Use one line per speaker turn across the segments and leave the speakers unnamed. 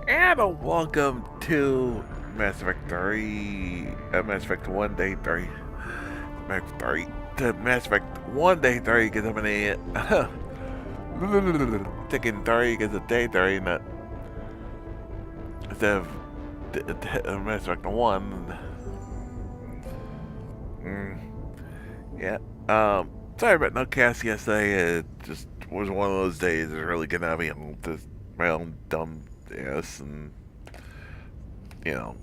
And welcome to Mass Effect 3, Mass Effect 1 Day 3. Mass Effect 3. To Mass Effect 1 Day 3 because I'm an idiot. Taking 3 because of Day 3, not instead of Mass Effect 1. Yeah. Sorry about no cast yesterday. It just was one of those days. It really could not be just my own dumb ass and, you know,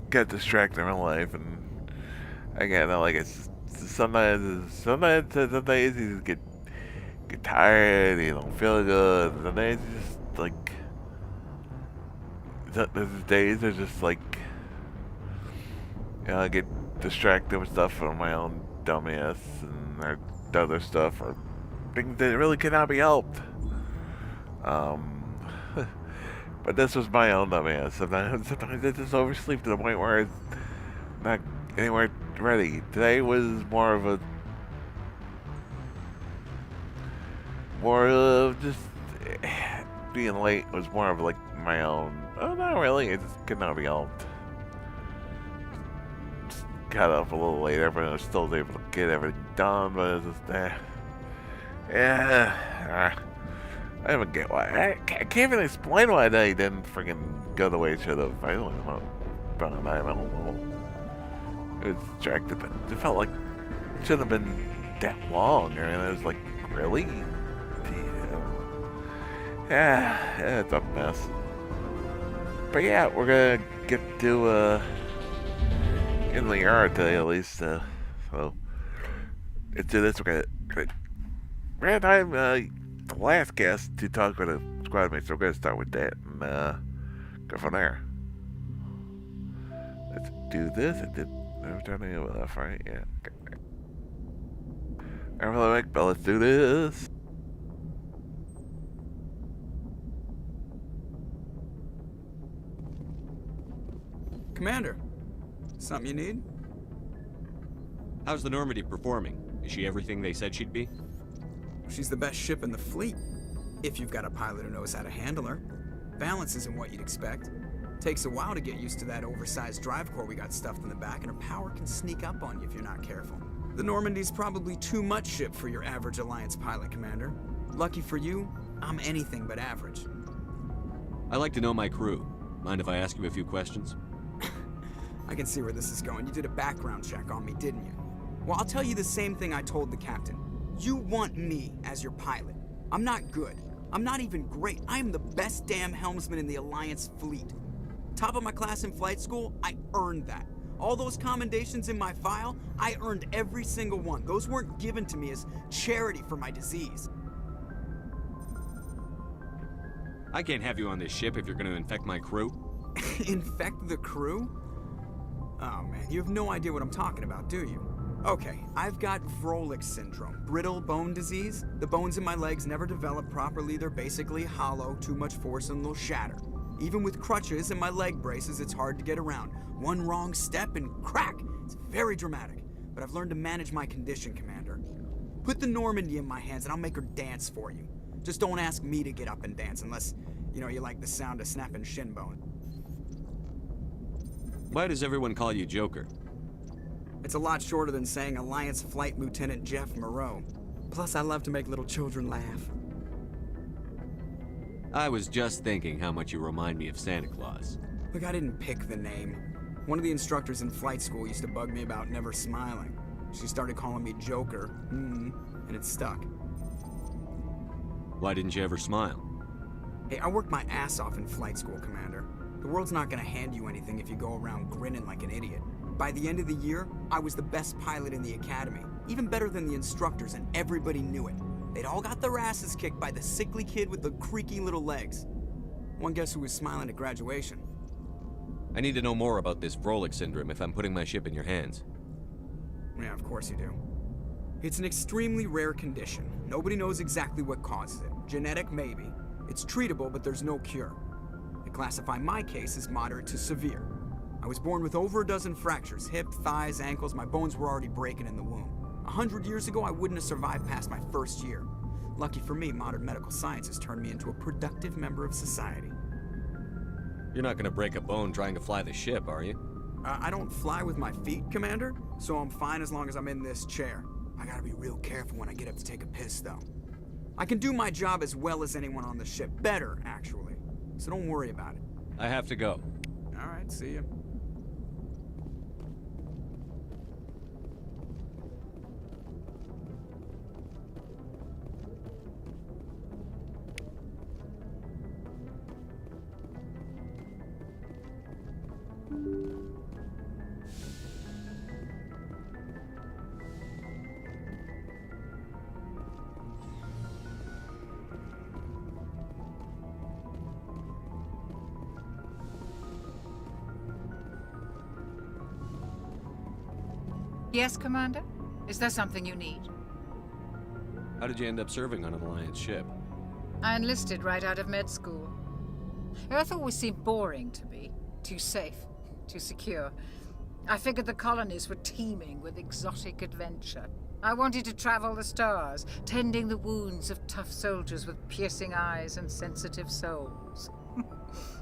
got distracted in my life, and again, like it's sometimes you just get tired, you don't feel good. Sometimes you just like there's days are just like, I get distracted with stuff from my own dumbass and other stuff or things that really cannot be helped. Um, but this was my own dumbass. Sometimes I just oversleep to the point where it's not anywhere ready. Today was more of just being late was more of like my own. Oh, not really. It just could not be helped. Just got up a little late. Everyone was still able to get everything done, but it's just yeah. I don't even get why. I can't even explain why they didn't freaking go the way it should have. I don't know. I don't know. It was distracted, but it felt like it shouldn't have been that long. And it was like, really? Yeah, it's a mess. But yeah, we're gonna get to in the yard today at least. So let's do this. We're gonna time the last guest to talk with a squad mate. So we're gonna start with that and go from there. Let's do this. I'm turning it off, right? Yeah. Okay. Alright, but let's do this.
Commander, something you need?
How's the Normandy performing? Is she everything they said she'd be?
She's the best ship in the fleet, if you've got a pilot who knows how to handle her. Balance isn't what you'd expect. Takes a while to get used to that oversized drive core we got stuffed in the back, and her power can sneak up on you if you're not careful. The Normandy's probably too much ship for your average Alliance pilot, Commander. Lucky for you, I'm anything but average.
I like to know my crew. Mind if I ask you a few questions?
I can see where this is going. You did a background check on me, didn't you? Well, I'll tell you the same thing I told the captain. You want me as your pilot. I'm not good. I'm not even great. I am the best damn helmsman in the Alliance fleet. Top of my class in flight school, I earned that. All those commendations in my file, I earned every single one. Those weren't given to me as charity for my disease.
I can't have you on this ship if you're going to infect my crew.
Infect the crew? Oh man, you have no idea what I'm talking about, do you? Okay, I've got Vrolik syndrome, brittle bone disease. The bones in my legs never develop properly. They're basically hollow, too much force and they'll shatter. Even with crutches and my leg braces, it's hard to get around. One wrong step and crack! It's very dramatic, but I've learned to manage my condition, Commander. Put the Normandy in my hands and I'll make her dance for you. Just don't ask me to get up and dance unless, you like the sound of snapping shin bone.
Why does everyone call you Joker?
It's a lot shorter than saying Alliance Flight Lieutenant Jeff Moreau. Plus, I love to make little children laugh.
I was just thinking how much you remind me of Santa Claus.
Look, I didn't pick the name. One of the instructors in flight school used to bug me about never smiling. She started calling me Joker, and it stuck.
Why didn't you ever smile?
Hey, I worked my ass off in flight school, Commander. The world's not gonna hand you anything if you go around grinning like an idiot. By the end of the year, I was the best pilot in the academy, even better than the instructors, and everybody knew it. They'd all got their asses kicked by the sickly kid with the creaky little legs. One guess who was smiling at graduation?
I need to know more about this Vrolik syndrome if I'm putting my ship in your hands.
Yeah, of course you do. It's an extremely rare condition. Nobody knows exactly what causes it. Genetic, maybe. It's treatable, but there's no cure. They classify my case as moderate to severe. I was born with over a dozen fractures, hip, thighs, ankles. My bones were already breaking in the womb. 100 years ago, I wouldn't have survived past my first year. Lucky for me, modern medical science has turned me into a productive member of society.
You're not gonna break a bone trying to fly the ship, are you?
I don't fly with my feet, Commander, so I'm fine as long as I'm in this chair. I gotta be real careful when I get up to take a piss, though. I can do my job as well as anyone on the ship. Better, actually. So don't worry about it.
I have to go.
Alright, see ya.
Yes, Commander? Is there something you need?
How did you end up serving on an Alliance ship?
I enlisted right out of med school. Earth always seemed boring to me. Too safe, too secure. I figured the colonies were teeming with exotic adventure. I wanted to travel the stars, tending the wounds of tough soldiers with piercing eyes and sensitive souls.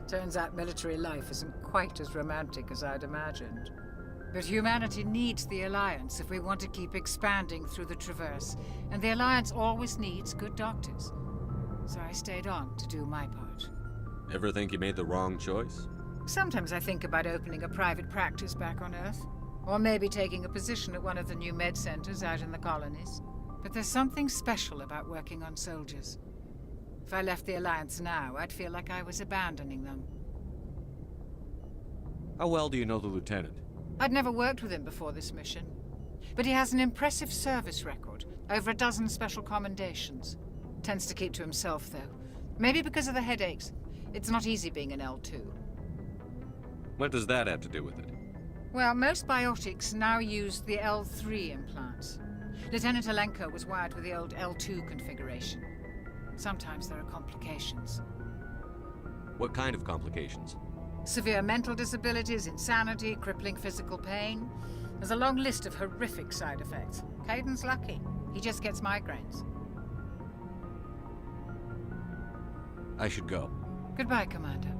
Turns out military life isn't quite as romantic as I'd imagined. But humanity needs the Alliance if we want to keep expanding through the Traverse, and the Alliance always needs good doctors. So I stayed on to do my part.
Ever think you made the wrong choice?
Sometimes I think about opening a private practice back on Earth, or maybe taking a position at one of the new med centers out in the colonies. But there's something special about working on soldiers. If I left the Alliance now, I'd feel like I was abandoning them.
How well do you know the Lieutenant?
I'd never worked with him before this mission. But he has an impressive service record, over a dozen special commendations. Tends to keep to himself, though. Maybe because of the headaches. It's not easy being an L2.
What does that have to do with it?
Well, most biotics now use the L3 implants. Lieutenant Alenko was wired with the old L2 configuration. Sometimes there are complications.
What kind of complications?
Severe mental disabilities, insanity, crippling physical pain. There's a long list of horrific side effects. Kaiden's lucky. He just gets migraines.
I should go.
Goodbye, Commander.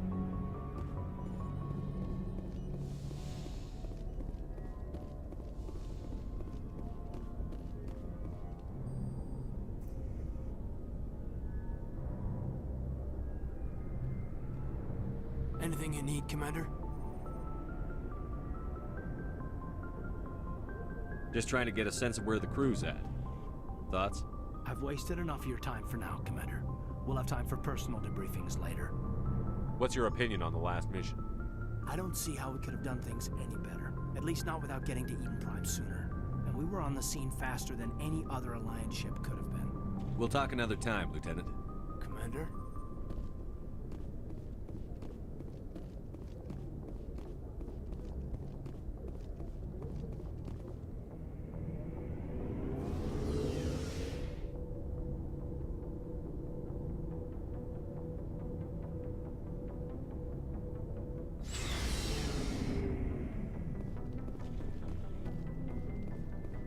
Anything you need, Commander?
Just trying to get a sense of where the crew's at. Thoughts?
I've wasted enough of your time for now, Commander. We'll have time for personal debriefings later.
What's your opinion on the last mission?
I don't see how we could have done things any better. At least not without getting to Eden Prime sooner. And we were on the scene faster than any other Alliance ship could have been.
We'll talk another time, Lieutenant.
Commander?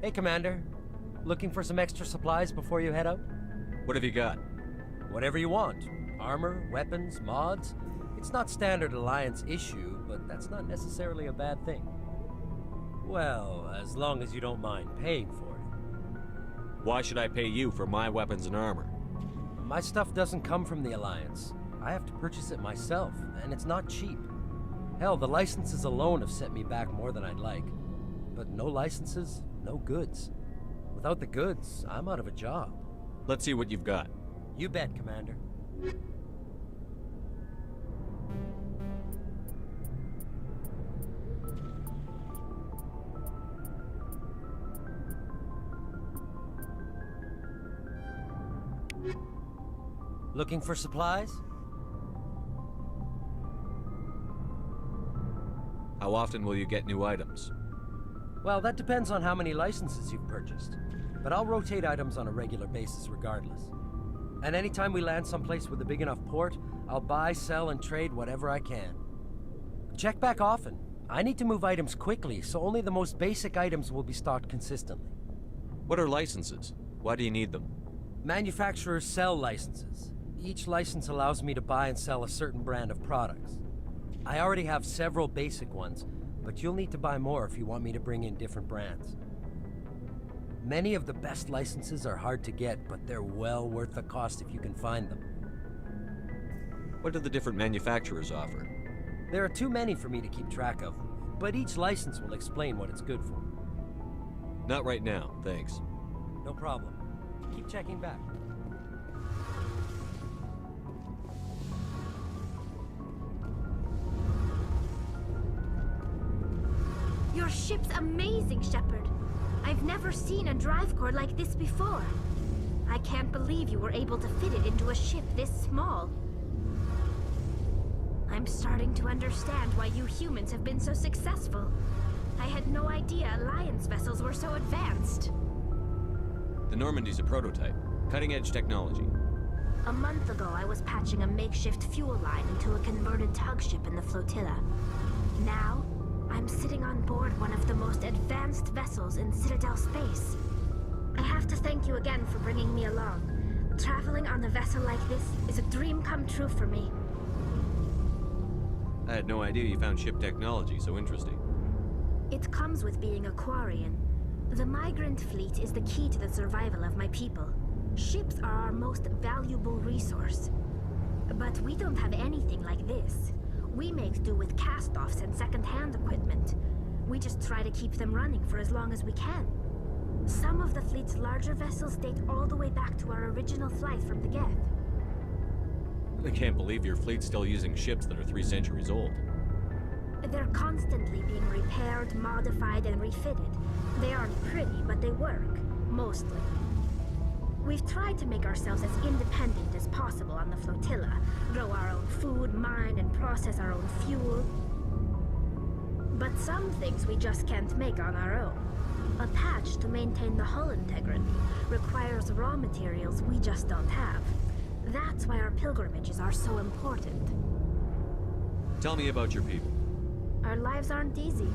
Hey, Commander. Looking for some extra supplies before you head out?
What have you got?
Whatever you want. Armor, weapons, mods. It's not standard Alliance issue, but that's not necessarily a bad thing. Well, as long as you don't mind paying for it.
Why should I pay you for my weapons and armor?
My stuff doesn't come from the Alliance. I have to purchase it myself, and it's not cheap. Hell, the licenses alone have set me back more than I'd like. But no licenses, no goods. Without the goods, I'm out of a job.
Let's see what you've got.
You bet, Commander. Looking for supplies?
How often will you get new items?
Well, that depends on how many licenses you've purchased. But I'll rotate items on a regular basis regardless. And anytime we land someplace with a big enough port, I'll buy, sell, and trade whatever I can. Check back often. I need to move items quickly, so only the most basic items will be stocked consistently.
What are licenses? Why do you need them?
Manufacturers sell licenses. Each license allows me to buy and sell a certain brand of products. I already have several basic ones, but you'll need to buy more if you want me to bring in different brands. Many of the best licenses are hard to get, but they're well worth the cost if you can find them.
What do the different manufacturers offer?
There are too many for me to keep track of, but each license will explain what it's good for.
Not right now, thanks.
No problem. Keep checking back.
Your ship's amazing, Shepard. I've never seen a drive core like this before. I can't believe you were able to fit it into a ship this small. I'm starting to understand why you humans have been so successful. I had no idea Alliance vessels were so advanced.
The Normandy's a prototype. Cutting-edge technology.
A month ago, I was patching a makeshift fuel line into a converted tug ship in the flotilla. Now, I'm sitting on board one of the most advanced vessels in Citadel space. I have to thank you again for bringing me along. Traveling on a vessel like this is a dream come true for me.
I had no idea you found ship technology so interesting.
It comes with being a Quarian. The migrant fleet is the key to the survival of my people. Ships are our most valuable resource. But we don't have anything like this. We make do with cast-offs and second-hand equipment. We just try to keep them running for as long as we can. Some of the fleet's larger vessels date all the way back to our original flight from the Geth.
I can't believe your fleet's still using ships that are 3 centuries old.
They're constantly being repaired, modified, and refitted. They aren't pretty, but they work. Mostly. We've tried to make ourselves as independent as possible on the flotilla. Grow our own food, mine, and process our own fuel. But some things we just can't make on our own. A patch to maintain the hull integrity requires raw materials we just don't have. That's why our pilgrimages are so important.
Tell me about your people.
Our lives aren't easy.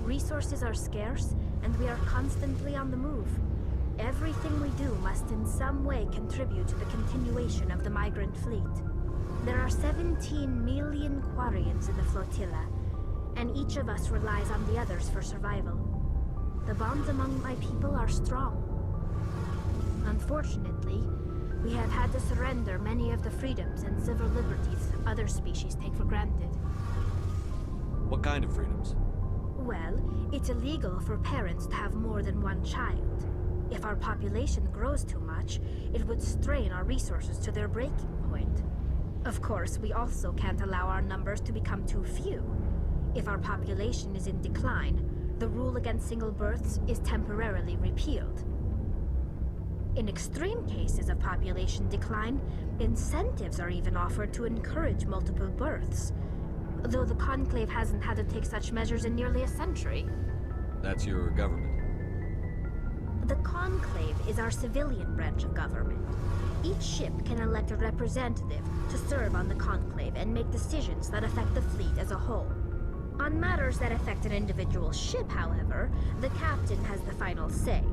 Resources are scarce, and we are constantly on the move. Everything we do must in some way contribute to the continuation of the migrant fleet. There are 17 million Quarians in the flotilla, and each of us relies on the others for survival. The bonds among my people are strong. Unfortunately, we have had to surrender many of the freedoms and civil liberties other species take for granted.
What kind of freedoms?
Well, it's illegal for parents to have more than one child. If our population grows too much, it would strain our resources to their breaking point. Of course, we also can't allow our numbers to become too few. If our population is in decline, the rule against single births is temporarily repealed. In extreme cases of population decline, incentives are even offered to encourage multiple births, though the Conclave hasn't had to take such measures in nearly a century.
That's your government.
The Conclave is our civilian branch of government. Each ship can elect a representative to serve on the Conclave and make decisions that affect the fleet as a whole. On matters that affect an individual ship, however, the captain has the final say.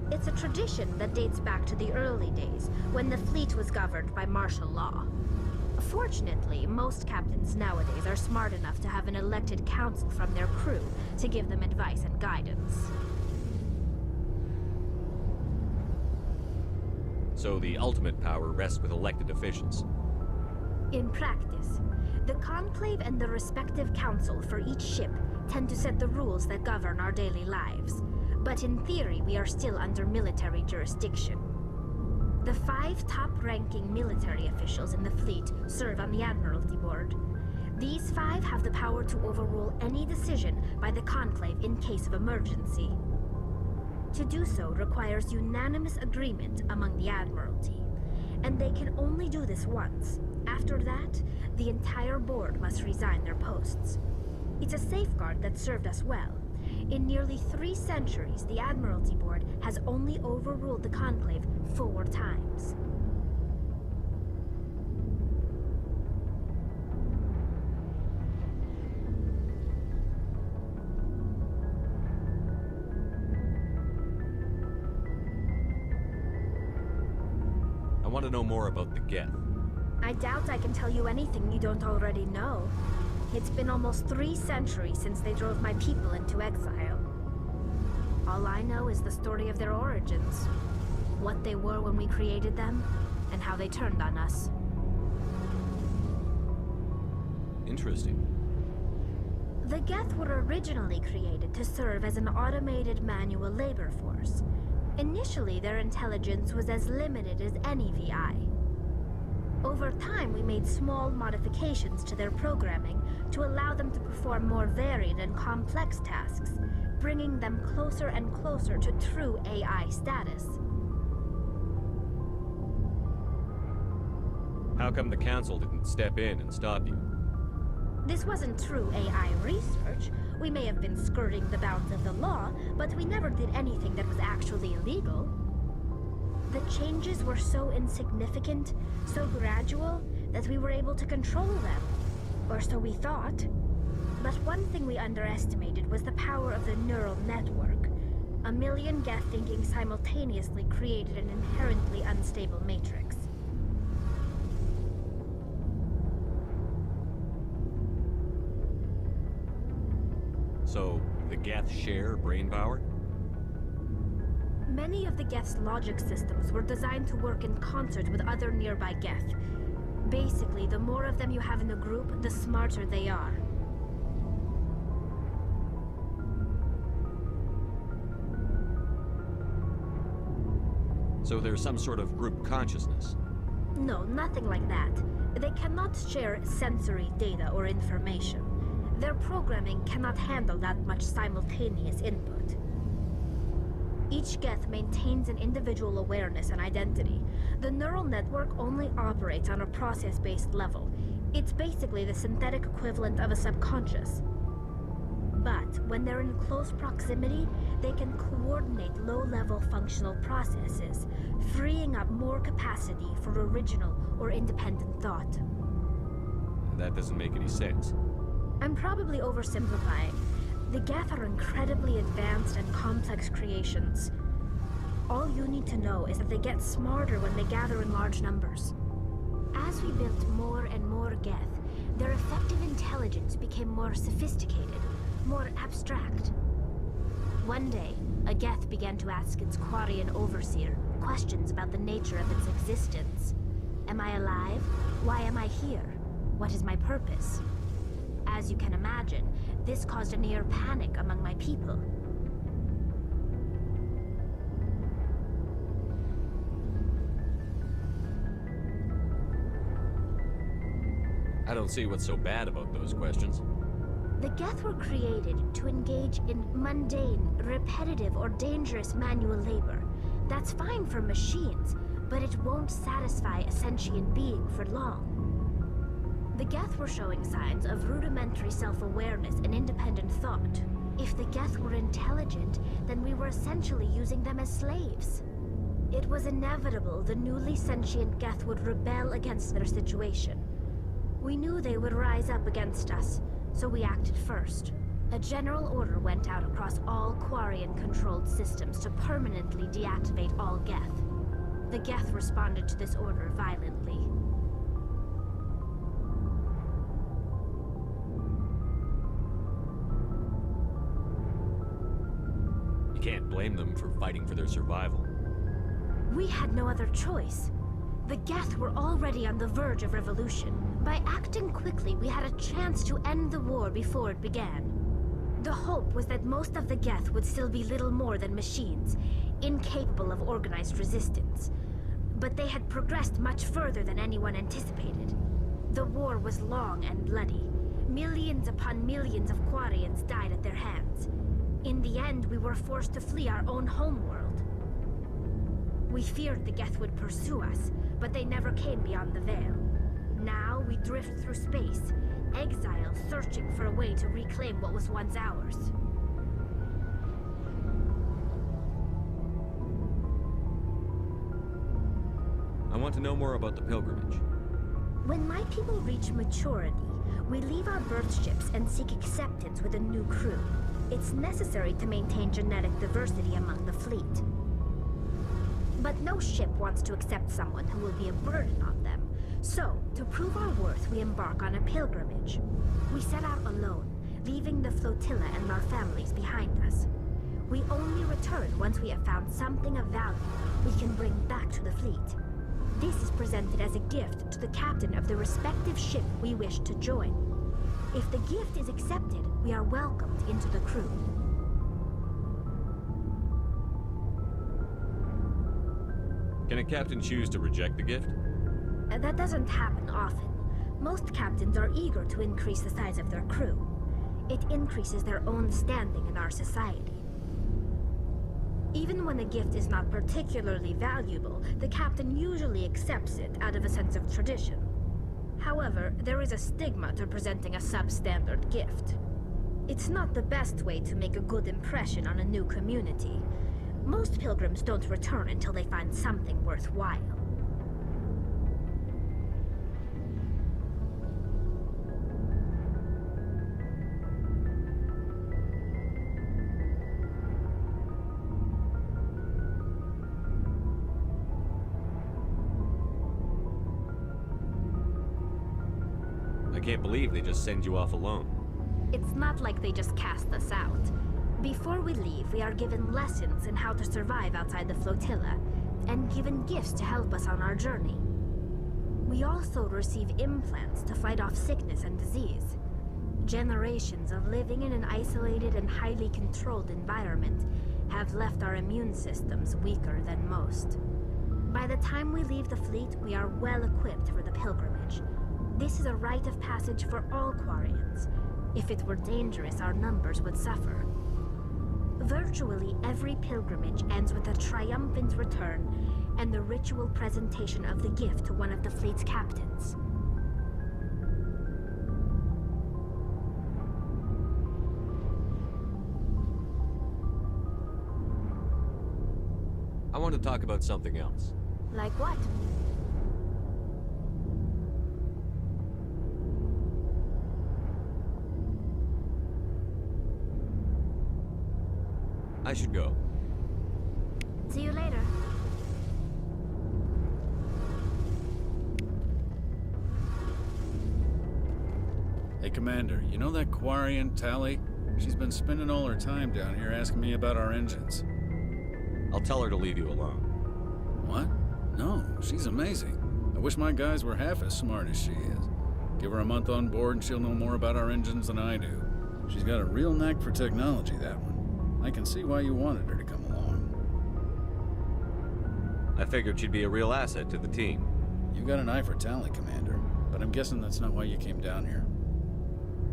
It's a tradition that dates back to the early days, when the fleet was governed by martial law. Fortunately, most captains nowadays are smart enough to have an elected council from their crew to give them advice and guidance.
So the ultimate power rests with elected officials.
In practice, the Conclave and the respective council for each ship tend to set the rules that govern our daily lives. But in theory, we are still under military jurisdiction. The 5 top-ranking military officials in the fleet serve on the Admiralty Board. These 5 have the power to overrule any decision by the Conclave in case of emergency. To do so requires unanimous agreement among the Admiralty, and they can only do this once. After that, the entire board must resign their posts. It's a safeguard that served us well. In nearly 3 centuries, the Admiralty Board has only overruled the Conclave 4 times.
I want to know more about the Geth.
I doubt I can tell you anything you don't already know. It's been almost 3 centuries since they drove my people into exile. All I know is the story of their origins. What they were when we created them, and how they turned on us.
Interesting.
The Geth were originally created to serve as an automated manual labor force. Initially, their intelligence was as limited as any VI. Over time, we made small modifications to their programming to allow them to perform more varied and complex tasks, bringing them closer and closer to true AI status.
How come the Council didn't step in and stop you?
This wasn't true AI research. We may have been skirting the bounds of the law, but we never did anything that was actually illegal. The changes were so insignificant, so gradual, that we were able to control them. Or so we thought. But one thing we underestimated was the power of the neural network. A million Geth thinking simultaneously created an inherently unstable matrix.
So, the Geth share brain power?
Many of the Geth's logic systems were designed to work in concert with other nearby Geth. Basically, the more of them you have in a group, the smarter they are.
So there's some sort of group consciousness?
No, nothing like that. They cannot share sensory data or information. Their programming cannot handle that much simultaneous input. Each Geth maintains an individual awareness and identity. The neural network only operates on a process-based level. It's basically the synthetic equivalent of a subconscious. But when they're in close proximity, they can coordinate low-level functional processes, freeing up more capacity for original or independent thought.
That doesn't make any sense.
I'm probably oversimplifying. The Geth are incredibly advanced and complex creations. All you need to know is that they get smarter when they gather in large numbers. As we built more and more Geth, their effective intelligence became more sophisticated, more abstract. One day, a Geth began to ask its Quarian overseer questions about the nature of its existence. Am I alive? Why am I here? What is my purpose? As you can imagine, this caused a near panic among my people.
I don't see what's so bad about those questions.
The Geth were created to engage in mundane, repetitive, or dangerous manual labor. That's fine for machines, but it won't satisfy a sentient being for long. The Geth were showing signs of rudimentary self-awareness and independent thought. If the Geth were intelligent, then we were essentially using them as slaves. It was inevitable the newly sentient Geth would rebel against their situation. We knew they would rise up against us, so we acted first. A general order went out across all Quarian-controlled systems to permanently deactivate all Geth. The Geth responded to this order violently.
You can't blame them for fighting for their survival.
We had no other choice. The Geth were already on the verge of revolution. By acting quickly, we had a chance to end the war before it began. The hope was that most of the Geth would still be little more than machines, incapable of organized resistance. But they had progressed much further than anyone anticipated. The war was long and bloody. Millions upon millions of Quarians died at their hands. In the end, we were forced to flee our own homeworld. We feared the Geth would pursue us, but they never came beyond the Veil. Now we drift through space, exile searching for a way to reclaim what was once ours.
I want to know more about the pilgrimage.
When my people reach maturity, we leave our birth ships and seek acceptance with a new crew. It's necessary to maintain genetic diversity among the fleet. But no ship wants to accept someone who will be a burden on them, So, to prove our worth, we embark on a pilgrimage. We set out alone, leaving the flotilla and our families behind us. We only return once we have found something of value we can bring back to the fleet. This is presented as a gift to the captain of the respective ship we wish to join. If the gift is accepted, we are welcomed into the crew.
Can a captain choose to reject the gift?
That doesn't happen often. Most captains are eager to increase the size of their crew. It increases their own standing in our society. Even when a gift is not particularly valuable, the captain usually accepts it out of a sense of tradition. However, there is a stigma to presenting a substandard gift. It's not the best way to make a good impression on a new community. Most pilgrims don't return until they find something worthwhile.
I can't believe they just send you off alone.
It's not like they just cast us out. Before we leave, we are given lessons in how to survive outside the flotilla, and given gifts to help us on our journey. We also receive implants to fight off sickness and disease. Generations of living in an isolated and highly controlled environment have left our immune systems weaker than most. By the time we leave the fleet, we are well equipped for the pilgrimage. This is a rite of passage for all Quarians. If it were dangerous, our numbers would suffer. Virtually every pilgrimage ends with a triumphant return and the ritual presentation of the gift to one of the fleet's captains.
I want to talk about something else.
Like what?
I should go.
See you later.
Hey, Commander, you know that Quarian, Tali? She's been spending all her time down here asking me about our engines.
I'll tell her to leave you alone.
What? No, she's amazing. I wish my guys were half as smart as she is. Give her a month on board and she'll know more about our engines than I do. She's got a real knack for technology, that one. I can see why you wanted her to come along.
I figured she'd be a real asset to the team.
You got an eye for Tali, Commander, but I'm guessing that's not why you came down here.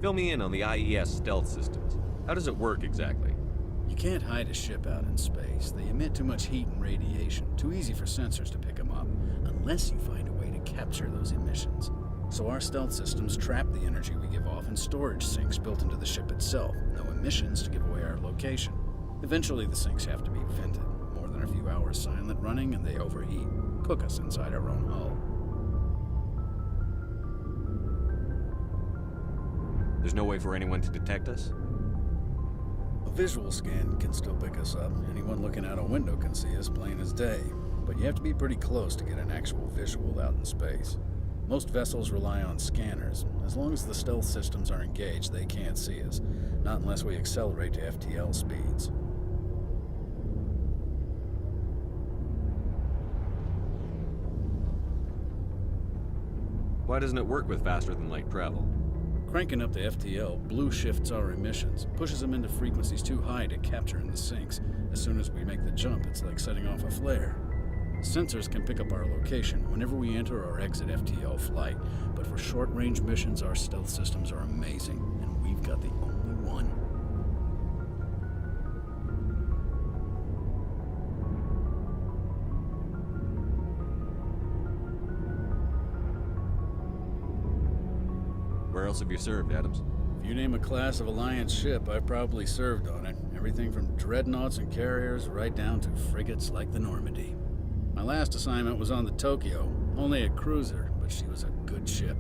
Fill me in on the IES stealth systems. How does it work exactly?
You can't hide a ship out in space. They emit too much heat and radiation. Too easy for sensors to pick them up, unless you find a way to capture those emissions. So our stealth systems trap the energy we give off in storage sinks built into the ship itself. No emissions to give away our location. Eventually the sinks have to be vented. More than a few hours silent running and they overheat. Cook us inside our own hull.
There's no way for anyone to detect us?
A visual scan can still pick us up. Anyone looking out a window can see us plain as day. But you have to be pretty close to get an actual visual out in space. Most vessels rely on scanners. As long as the stealth systems are engaged, they can't see us. Not unless we accelerate to FTL speeds.
Why doesn't it work with faster-than-light travel?
Cranking up the FTL blue shifts our emissions, pushes them into frequencies too high to capture in the sinks. As soon as we make the jump, it's like setting off a flare. Sensors can pick up our location whenever we enter or exit FTL flight, but for short-range missions, our stealth systems are amazing, and we've got the only one.
Where else have you served, Adams?
If you name a class of Alliance ship, I've probably served on it. Everything from dreadnoughts and carriers right down to frigates like the Normandy. My last assignment was on the Tokyo, only a cruiser, but she was a good ship.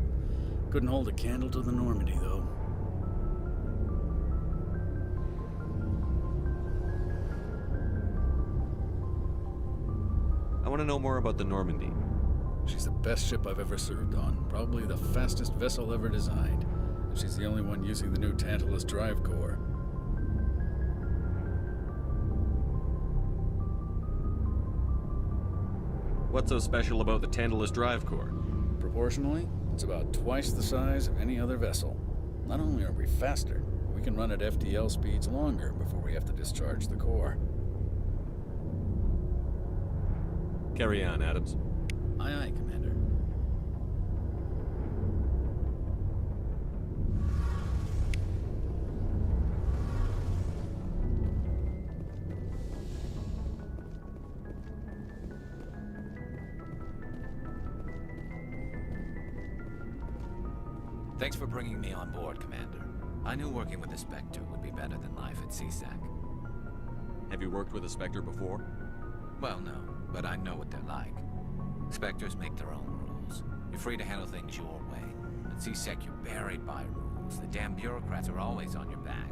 Couldn't hold a candle to the Normandy, though.
I want to know more about the Normandy.
She's the best ship I've ever served on, probably the fastest vessel ever designed. And she's the only one using the new Tantalus drive core.
What's so special about the Tantalus drive core?
Proportionally, it's about twice the size of any other vessel. Not only are we faster, we can run at FTL speeds longer before we have to discharge the core.
Carry on, Adams.
Aye, aye, Commander.
Thanks for bringing me on board, Commander. I knew working with the Spectre would be better than life at CSAC.
Have you worked with a Spectre before?
Well, no, but I know what they're like. Spectres make their own rules. You're free to handle things your way. At CSEC, you're buried by rules. The damn bureaucrats are always on your back.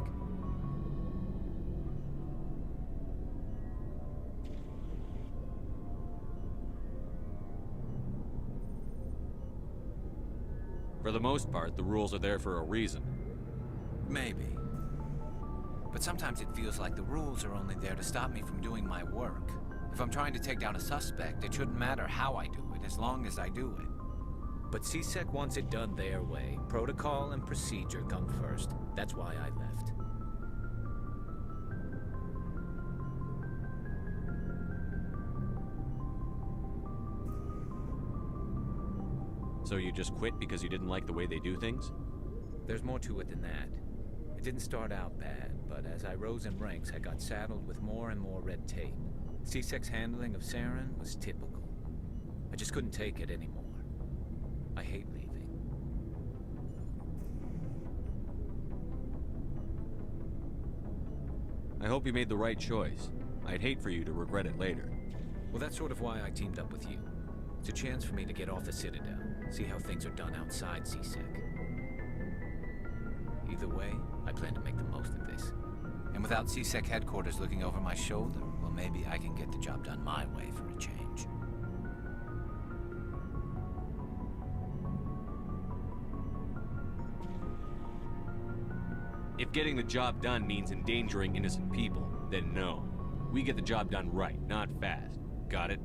For the most part, the rules are there for a reason.
Maybe. But sometimes it feels like the rules are only there to stop me from doing my work. If I'm trying to take down a suspect, it shouldn't matter how I do it, as long as I do it. But CSEC wants it done their way. Protocol and procedure come first. That's why I left.
So you just quit because you didn't like the way they do things?
There's more to it than that. It didn't start out bad, but as I rose in ranks, I got saddled with more and more red tape. CSEC's handling of Saren was typical. I just couldn't take it anymore. I hate leaving.
I hope you made the right choice. I'd hate for you to regret it later.
Well, that's sort of why I teamed up with you. It's a chance for me to get off the Citadel, see how things are done outside CSEC. Either way, I plan to make the most of this. And without CSEC headquarters looking over my shoulder, well, maybe I can get the job done my way for a change.
If getting the job done means endangering innocent people, then no. We get the job done right, not fast. Got it?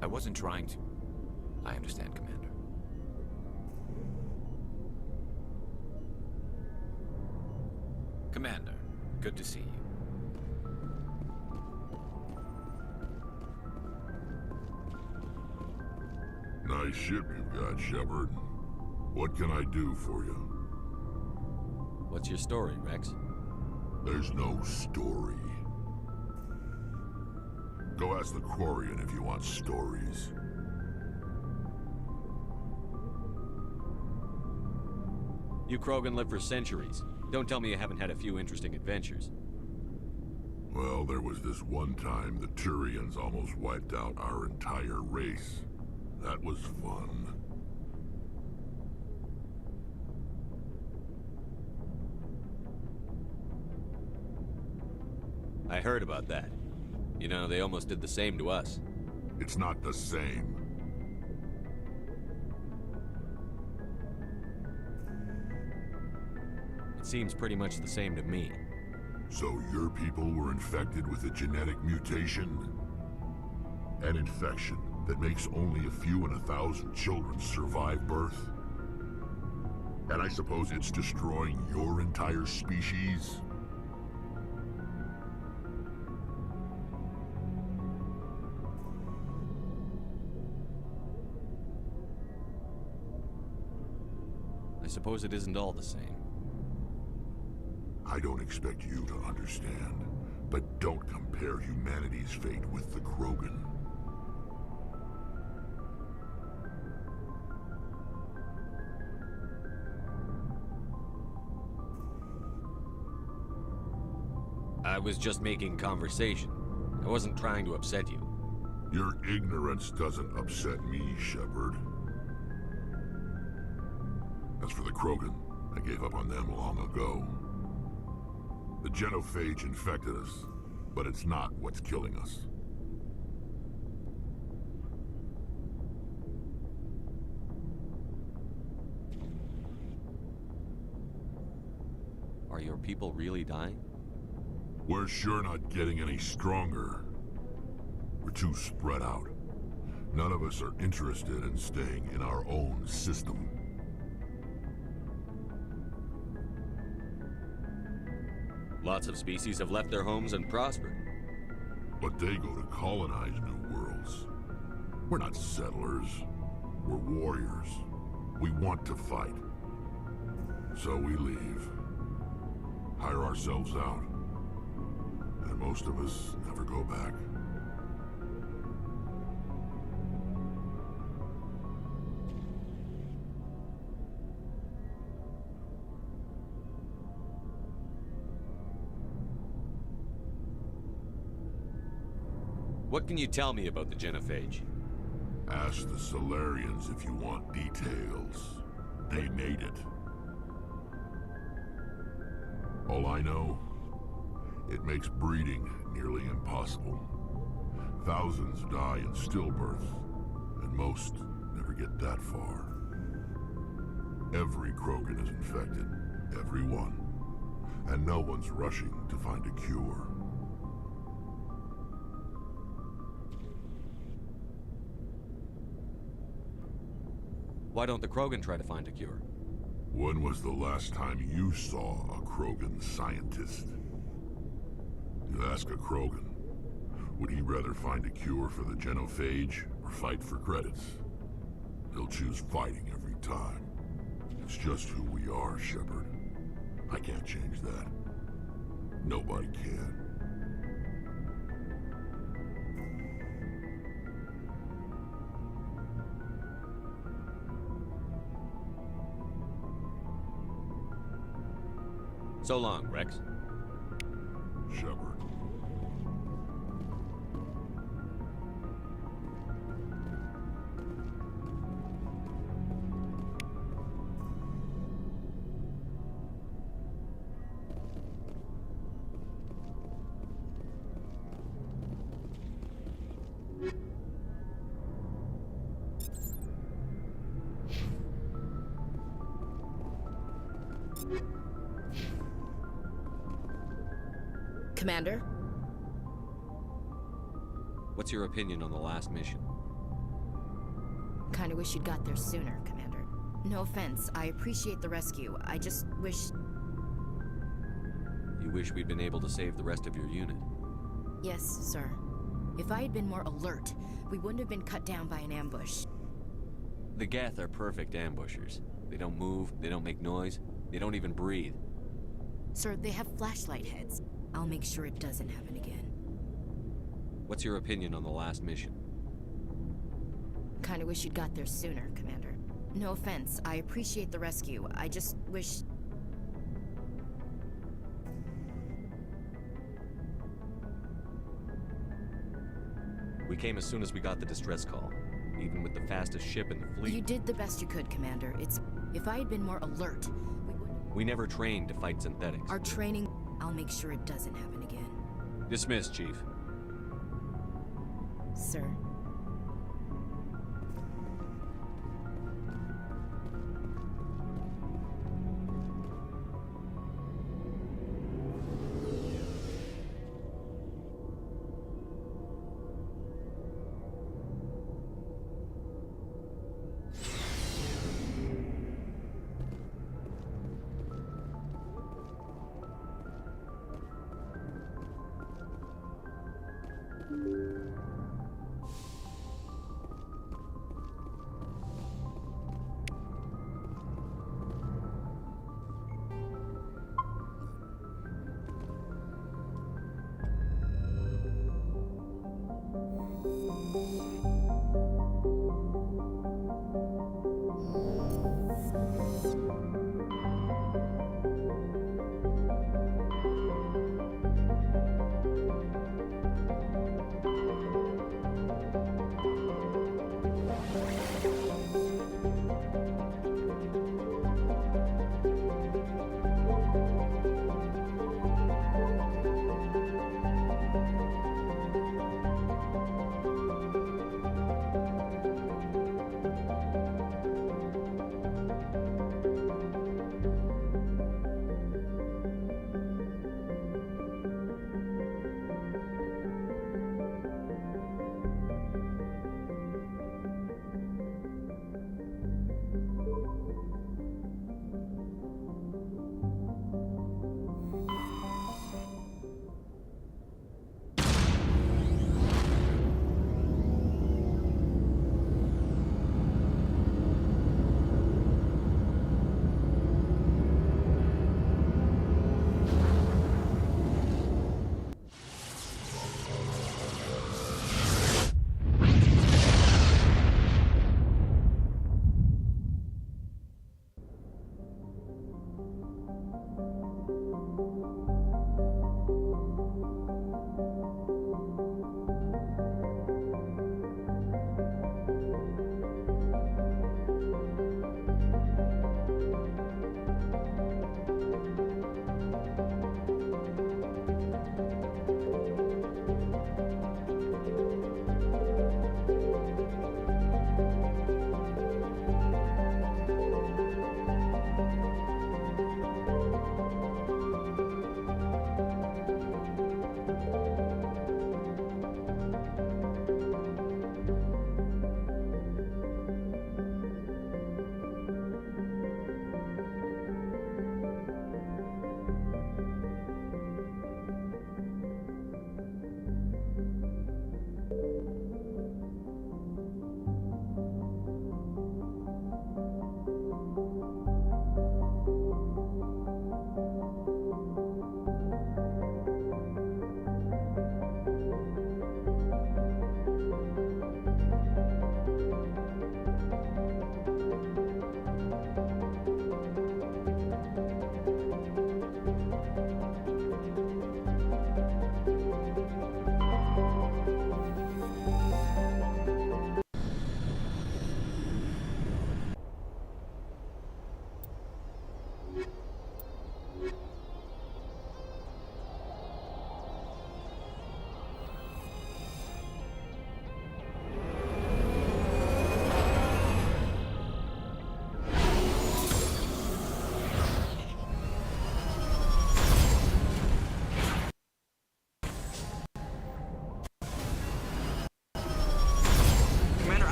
I wasn't trying to. I understand, Commander. Commander, good to see you.
Nice ship you've got, Shepard. What can I do for you?
What's your story, Rex?
There's no story. Go ask the Quarian if you want stories.
You Krogan lived for centuries. Don't tell me you haven't had a few interesting adventures.
Well, there was this one time the Turians almost wiped out our entire race. That was fun.
I heard about that. You know, they almost did the same to us.
It's not the same.
It seems pretty much the same to me.
So your people were infected with a genetic mutation? An infection that makes only a few in 1,000 children survive birth? And I suppose it's destroying your entire species?
I suppose it isn't all the same.
I don't expect you to understand, but don't compare humanity's fate with the Krogan.
I was just making conversation. I wasn't trying to upset you.
Your ignorance doesn't upset me, Shepard. As for the Krogan, I gave up on them long ago. The genophage infected us, but it's not what's killing us.
your people really dying?
We're sure not getting any stronger. We're too spread out. None of us are interested in staying in our own system.
Lots of species have left their homes and prospered.
But they go to colonize new worlds. We're not settlers. We're warriors. We want to fight. So we leave. Hire ourselves out. And most of us never go back.
What can you tell me about the genophage?
Ask the Solarians if you want details. They made it. All I know, it makes breeding nearly impossible. Thousands die in stillbirth, and most never get that far. Every Krogan is infected, every one. And no one's rushing to find a cure.
Why don't the Krogan try to find a cure?
When was the last time you saw a Krogan scientist? You ask a Krogan, would he rather find a cure for the genophage or fight for credits? He'll choose fighting every time. It's just who we are, Shepard. I can't change that. Nobody can.
So long, Rex.
Shepard.
Commander?
What's your opinion on the last mission?
Kinda wish you'd got there sooner, Commander. No offense, I appreciate the rescue. I just wish...
You wish we'd been able to save the rest of your unit?
Yes, sir. If I had been more alert, we wouldn't have been cut down by an ambush.
The Geth are perfect ambushers. They don't move, they don't make noise, they don't even breathe.
Sir, they have flashlight heads. I'll make sure it doesn't happen again.
What's your opinion on the last mission?
Kinda wish you'd got there sooner, Commander. No offense, I appreciate the rescue. I just wish...
We came as soon as we got the distress call, even with the fastest ship in the fleet.
You did the best you could, Commander. If I had been more alert, we would...
We never trained to fight synthetics.
Our training... I'll make sure it doesn't happen again.
Dismissed, Chief.
Sir.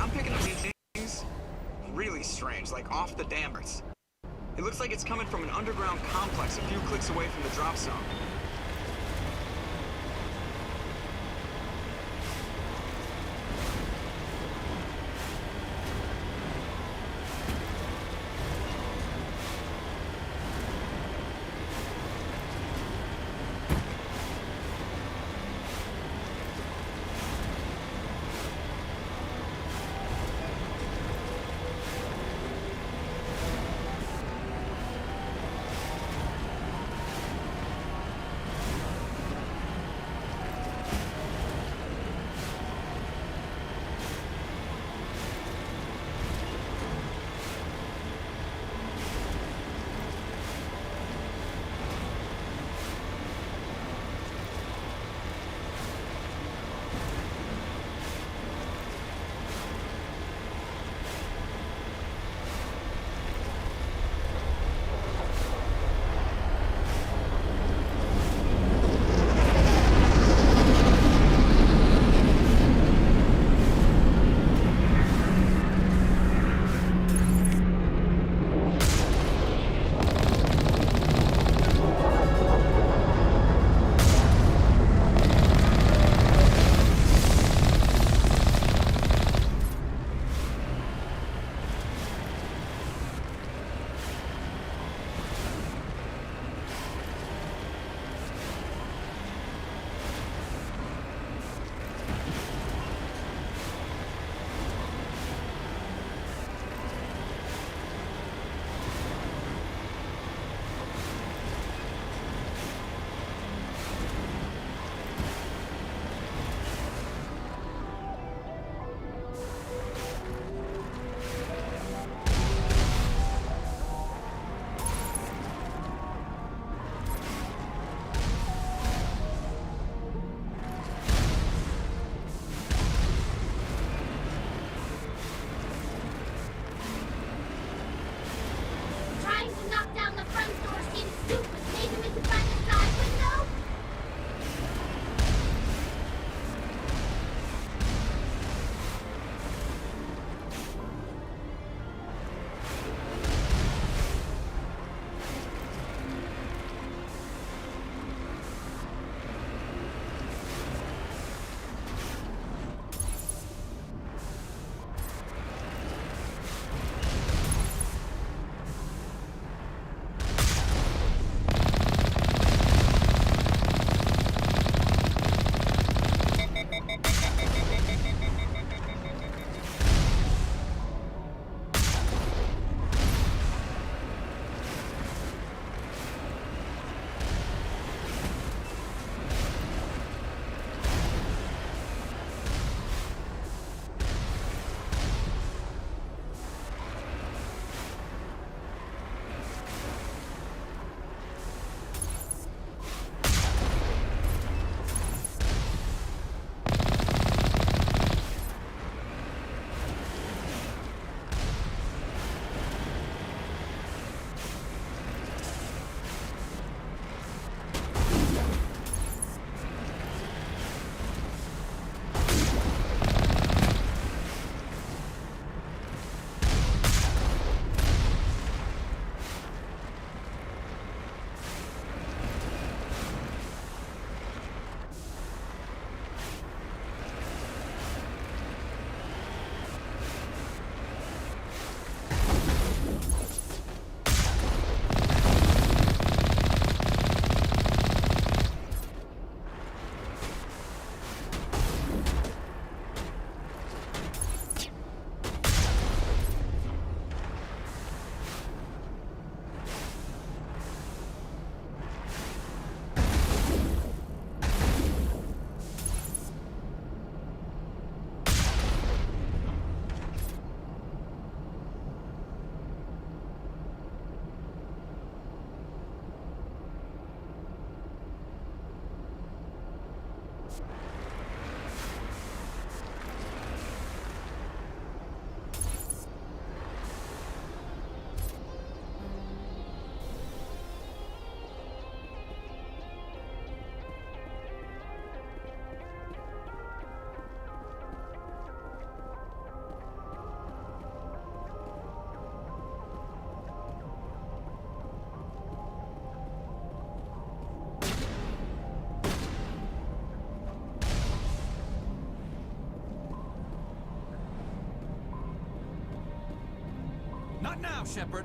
I'm picking up these things really strange, like off the dammers. It looks like it's coming from an underground complex a few clicks away from the drop zone.
Not now, Shepard!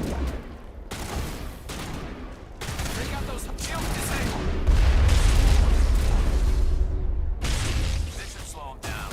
Bring out those shields disabled! This should slow him down.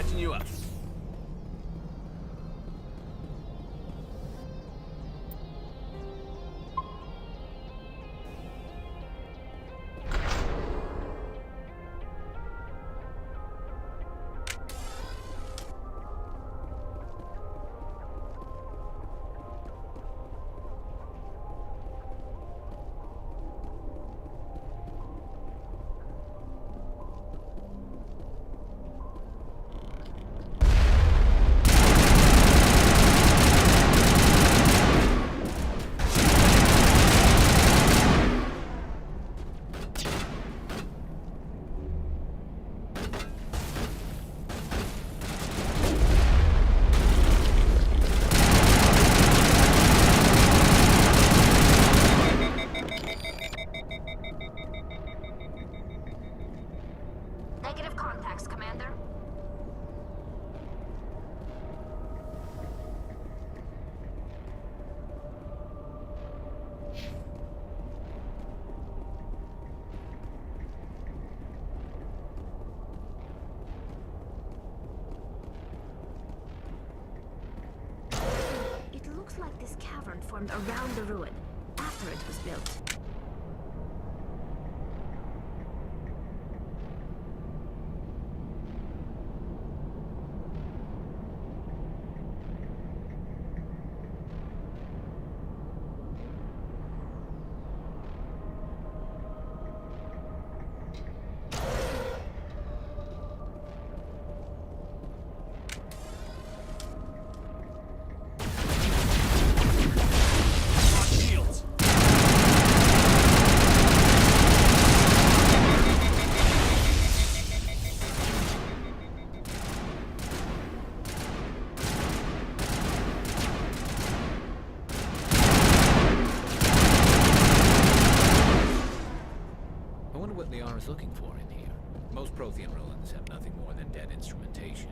patching you up.
Negative contacts, Commander. It looks like this cavern formed around the ruin, after it was built.
Liara's looking for in here. Most Prothean ruins have nothing more than dead instrumentation.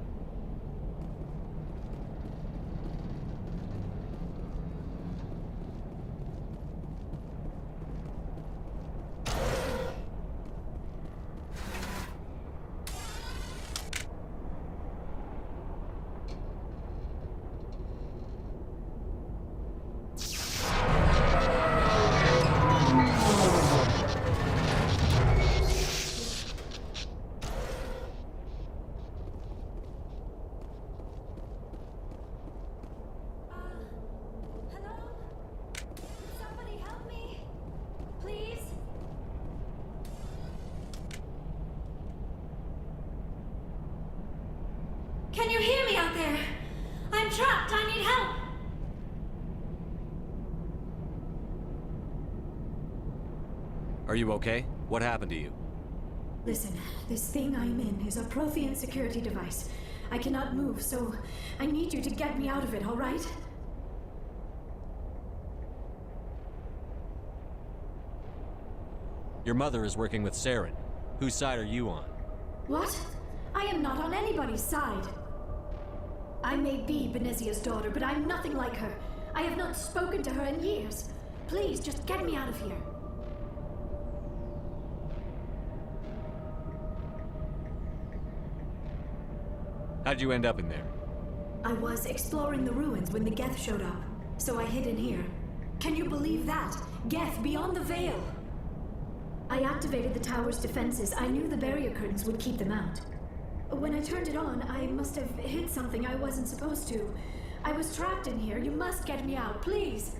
Can you hear me out there? I'm trapped. I need help.
Are you okay? What happened to you?
Listen, this thing I'm in is a Prothean security device. I cannot move, so I need you to get me out of it, all right?
Your mother is working with Saren. Whose side are you on?
What? I am not on anybody's side. I may be Benezia's daughter, but I'm nothing like her. I have not spoken to her in years. Please, just get me out of here.
How'd you end up in there?
I was exploring the ruins when the Geth showed up, so I hid in here. Can you believe that? Geth beyond the Veil! I activated the tower's defenses. I knew the barrier curtains would keep them out. When I turned it on, I must have hit something I wasn't supposed to. I was trapped in here. You must get me out, please!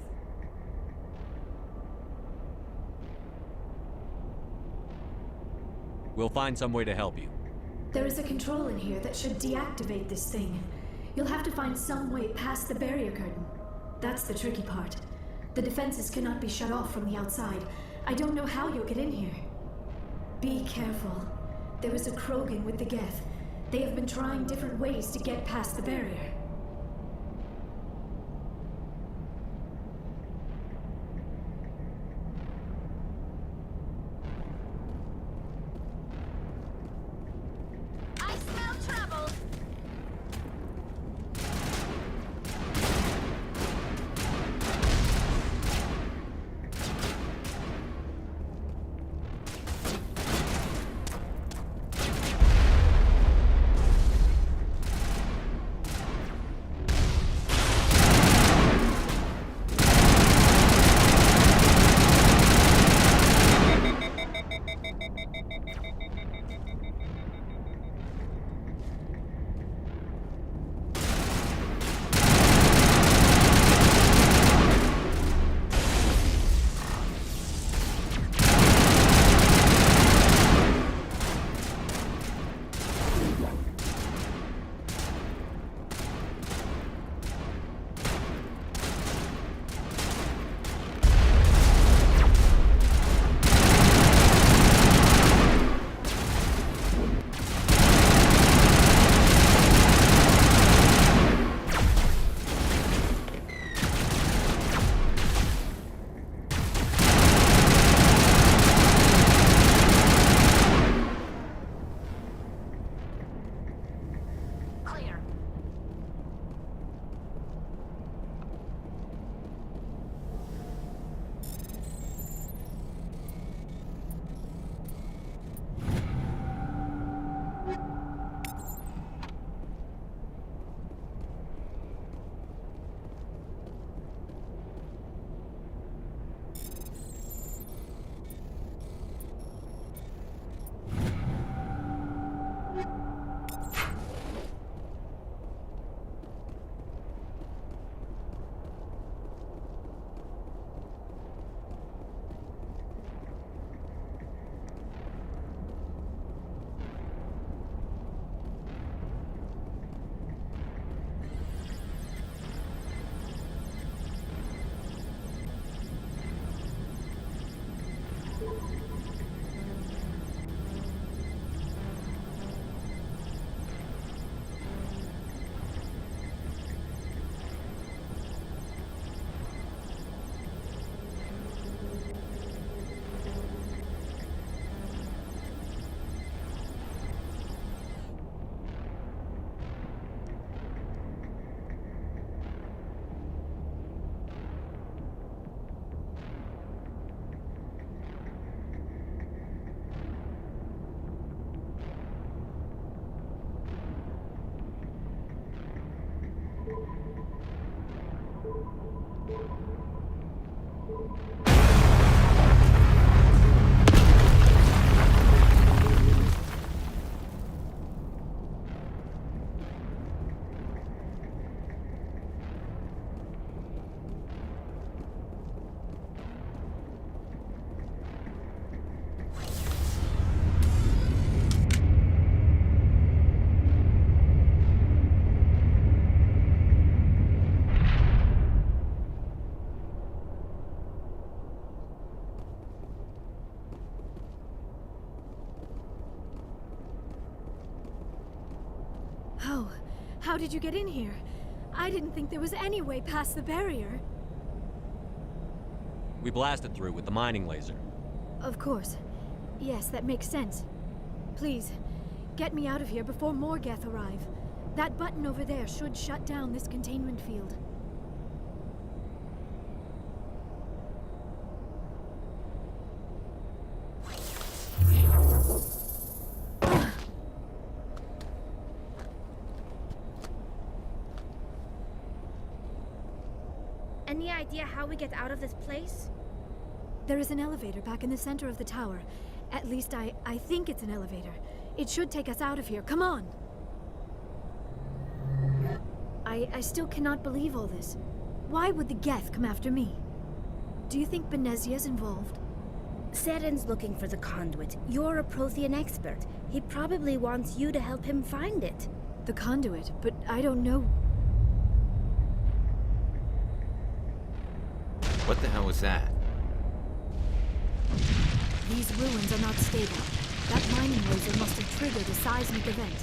We'll find some way to help you.
There is a control in here that should deactivate this thing. You'll have to find some way past the barrier curtain. That's the tricky part. The defenses cannot be shut off from the outside. I don't know how you'll get in here. Be careful. There is a Krogan with the Geth. They have been trying different ways to get past the barrier.
I smell trouble.
Oh, how did you get in here? I didn't think there was any way past the barrier.
We blasted through with the mining laser.
Of course. Yes, that makes sense. Please, get me out of here before more Geth arrive. That button over there should shut down this containment field.
Any idea how we get out of this place?
There is an elevator back in the center of the tower. At least I think it's an elevator. It should take us out of here. Come on! I still cannot believe all this. Why would the Geth come after me? Do you think Benezia's involved?
Seren's looking for the conduit. You're a Prothean expert. He probably wants you to help him find it.
The conduit? But I don't know.
What the hell was that?
These ruins are not stable. That mining laser must have triggered a seismic event.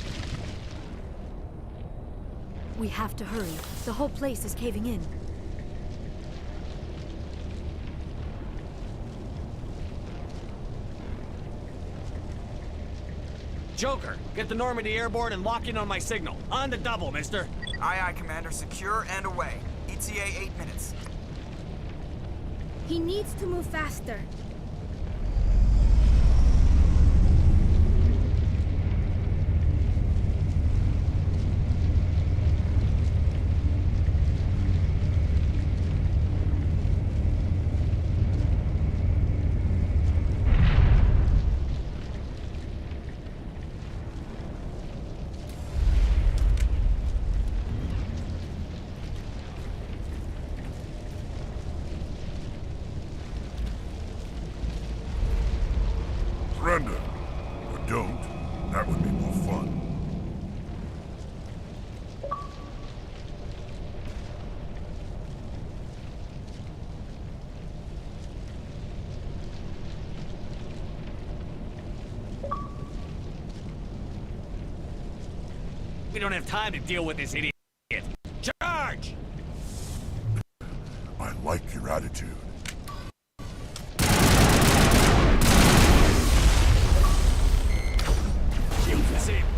We have to hurry. The whole place is caving in.
Joker, get the Normandy airborne and lock in on my signal. On the double, mister.
Aye, aye, Commander. Secure and away. ETA 8 minutes.
He needs to move faster.
Surrender. Or don't. That would be more fun.
We don't have time to deal with this idiot. Charge!
I like your attitude.
Shield disabled.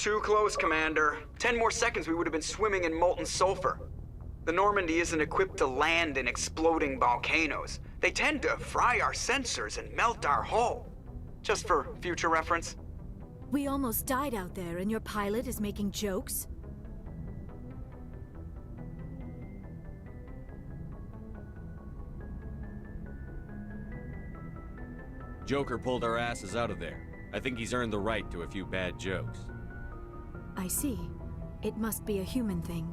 Too close, Commander. 10 more seconds we would have been swimming in molten sulfur. The Normandy isn't equipped to land in exploding volcanoes. They tend to fry our sensors and melt our hull. Just for future reference.
We almost died out there, and your pilot is making jokes?
Joker pulled our asses out of there. I think he's earned the right to a few bad jokes.
I see. It must be a human thing.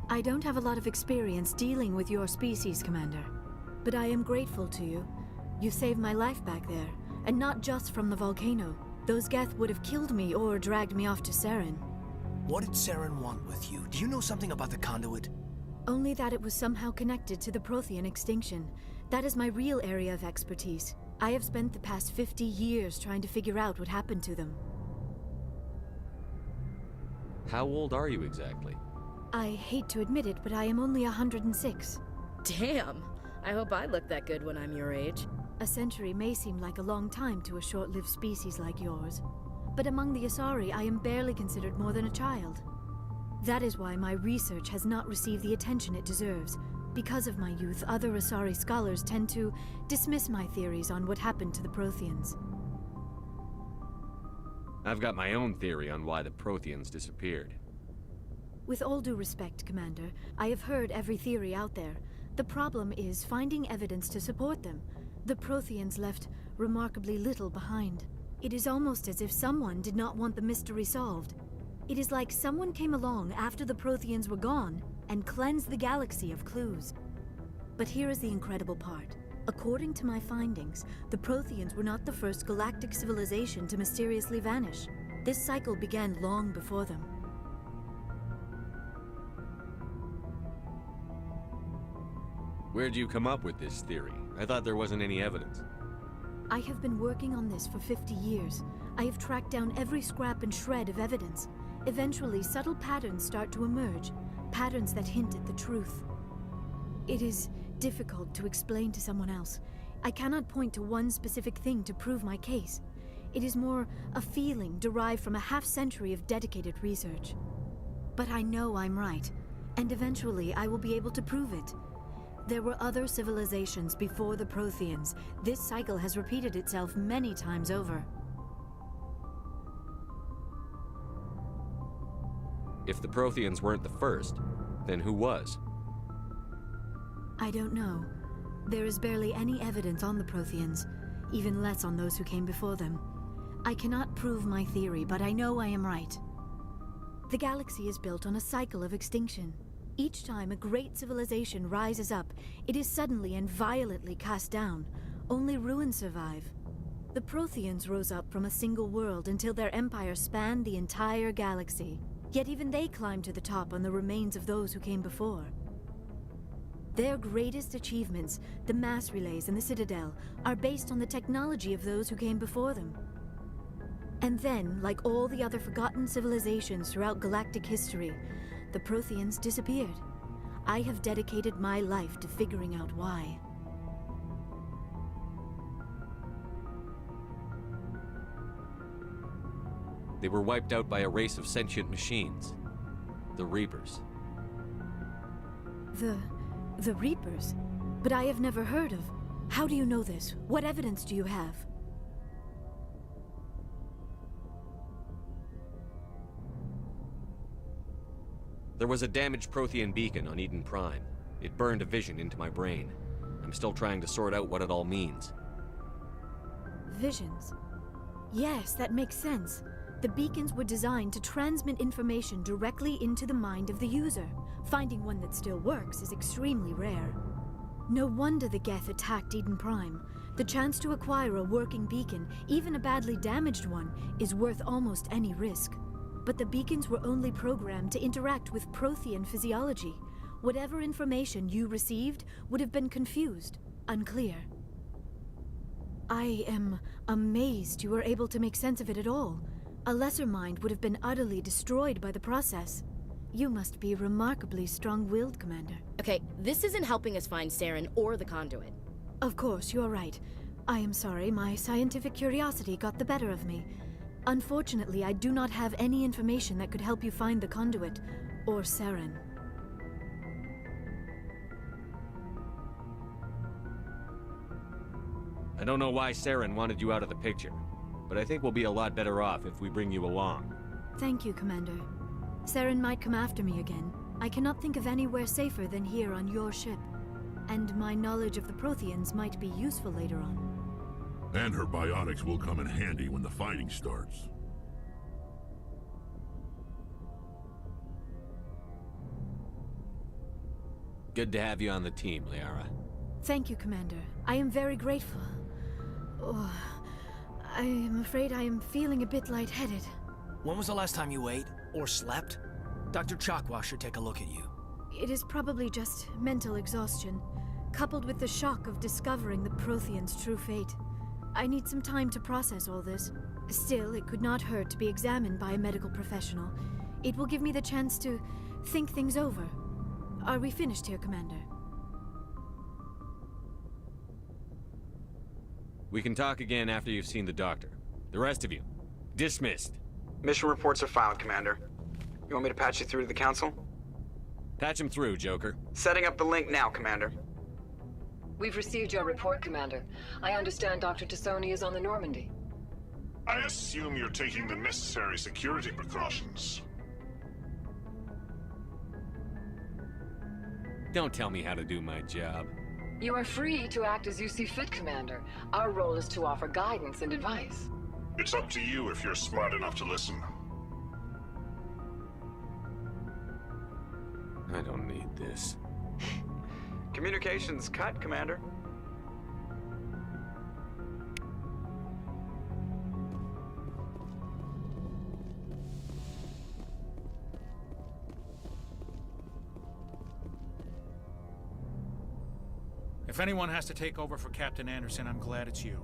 I don't have a lot of experience dealing with your species, Commander. But I am grateful to you. You saved my life back there, and not just from the volcano. Those Geth would have killed me or dragged me off to Saren.
What did Saren want with you? Do you know something about the conduit?
Only that it was somehow connected to the Prothean extinction. That is my real area of expertise. I have spent the past 50 years trying to figure out what happened to them.
How old are you exactly?
I hate to admit it, but I am only 106.
Damn! I hope I look that good when I'm your age.
A century may seem like a long time to a short-lived species like yours. But among the Asari, I am barely considered more than a child. That is why my research has not received the attention it deserves. Because of my youth, other Asari scholars tend to dismiss my theories on what happened to the Protheans.
I've got my own theory on why the Protheans disappeared.
With all due respect, Commander, I have heard every theory out there. The problem is finding evidence to support them. The Protheans left remarkably little behind. It is almost as if someone did not want the mystery solved. It is like someone came along after the Protheans were gone and cleansed the galaxy of clues. But here is the incredible part. According to my findings, the Protheans were not the first galactic civilization to mysteriously vanish. This cycle began long before them.
Where'd you come up with this theory? I thought there wasn't any evidence.
I have been working on this for 50 years. I have tracked down every scrap and shred of evidence. Eventually, subtle patterns start to emerge, patterns that hint at the truth. It is difficult to explain to someone else. I cannot point to one specific thing to prove my case. It is more a feeling derived from a half-century of dedicated research. But I know I'm right, and eventually I will be able to prove it. There were other civilizations before the Protheans. This cycle has repeated itself many times over.
If the Protheans weren't the first, then who was?
I don't know. There is barely any evidence on the Protheans, even less on those who came before them. I cannot prove my theory, but I know I am right. The galaxy is built on a cycle of extinction. Each time a great civilization rises up, it is suddenly and violently cast down. Only ruins survive. The Protheans rose up from a single world until their empire spanned the entire galaxy. Yet even they climbed to the top on the remains of those who came before. Their greatest achievements, the mass relays and the Citadel, are based on the technology of those who came before them. And then, like all the other forgotten civilizations throughout galactic history, the Protheans disappeared. I have dedicated my life to figuring out why.
They were wiped out by a race of sentient machines. The Reapers.
The Reapers? But I have never heard of. How do you know this? What evidence do you have?
There was a damaged Prothean beacon on Eden Prime. It burned a vision into my brain. I'm still trying to sort out what it all means.
Visions? Yes, that makes sense. The beacons were designed to transmit information directly into the mind of the user. Finding one that still works is extremely rare. No wonder the Geth attacked Eden Prime. The chance to acquire a working beacon, even a badly damaged one, is worth almost any risk. But the beacons were only programmed to interact with Prothean physiology. Whatever information you received would have been confused, unclear. I am amazed you were able to make sense of it at all. A lesser mind would have been utterly destroyed by the process. You must be remarkably strong-willed, Commander.
Okay, this isn't helping us find Saren or the conduit.
Of course, you're right. I am sorry, my scientific curiosity got the better of me. Unfortunately, I do not have any information that could help you find the conduit, or Saren.
I don't know why Saren wanted you out of the picture, but I think we'll be a lot better off if we bring you along.
Thank you, Commander. Saren might come after me again. I cannot think of anywhere safer than here on your ship. And my knowledge of the Protheans might be useful later on.
And her biotics will come in handy when the fighting starts.
Good to have you on the team, Liara.
Thank you, Commander. I am very grateful. Oh, I am afraid I am feeling a bit lightheaded.
When was the last time you ate or slept? Dr. Chakwa should take a look at you.
It is probably just mental exhaustion, coupled with the shock of discovering the Protheans' true fate. I need some time to process all this. Still, it could not hurt to be examined by a medical professional. It will give me the chance to think things over. Are we finished here, Commander?
We can talk again after you've seen the doctor. The rest of you, dismissed.
Mission reports are filed, Commander. You want me to patch you through to the Council?
Patch him through, Joker.
Setting up the link now, Commander.
We've received your report, Commander. I understand Dr. Tassoni is on the Normandy.
I assume you're taking the necessary security precautions.
Don't tell me how to do my job.
You are free to act as you see fit, Commander. Our role is to offer guidance and advice.
It's up to you if you're smart enough to listen.
I don't need this.
Communications cut, Commander.
If anyone has to take over for Captain Anderson, I'm glad it's you.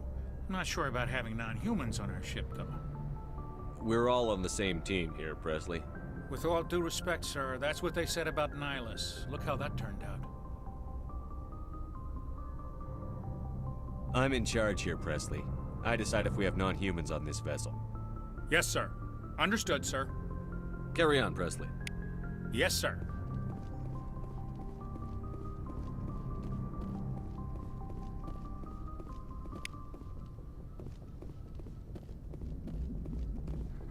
I'm not sure about having non-humans on our ship, though.
We're all on the same team here, Presley.
With all due respect, sir, that's what they said about Nihilus. Look how that turned out.
I'm in charge here, Presley. I decide if we have non-humans on this vessel.
Yes, sir. Understood, sir.
Carry on, Presley.
Yes, sir.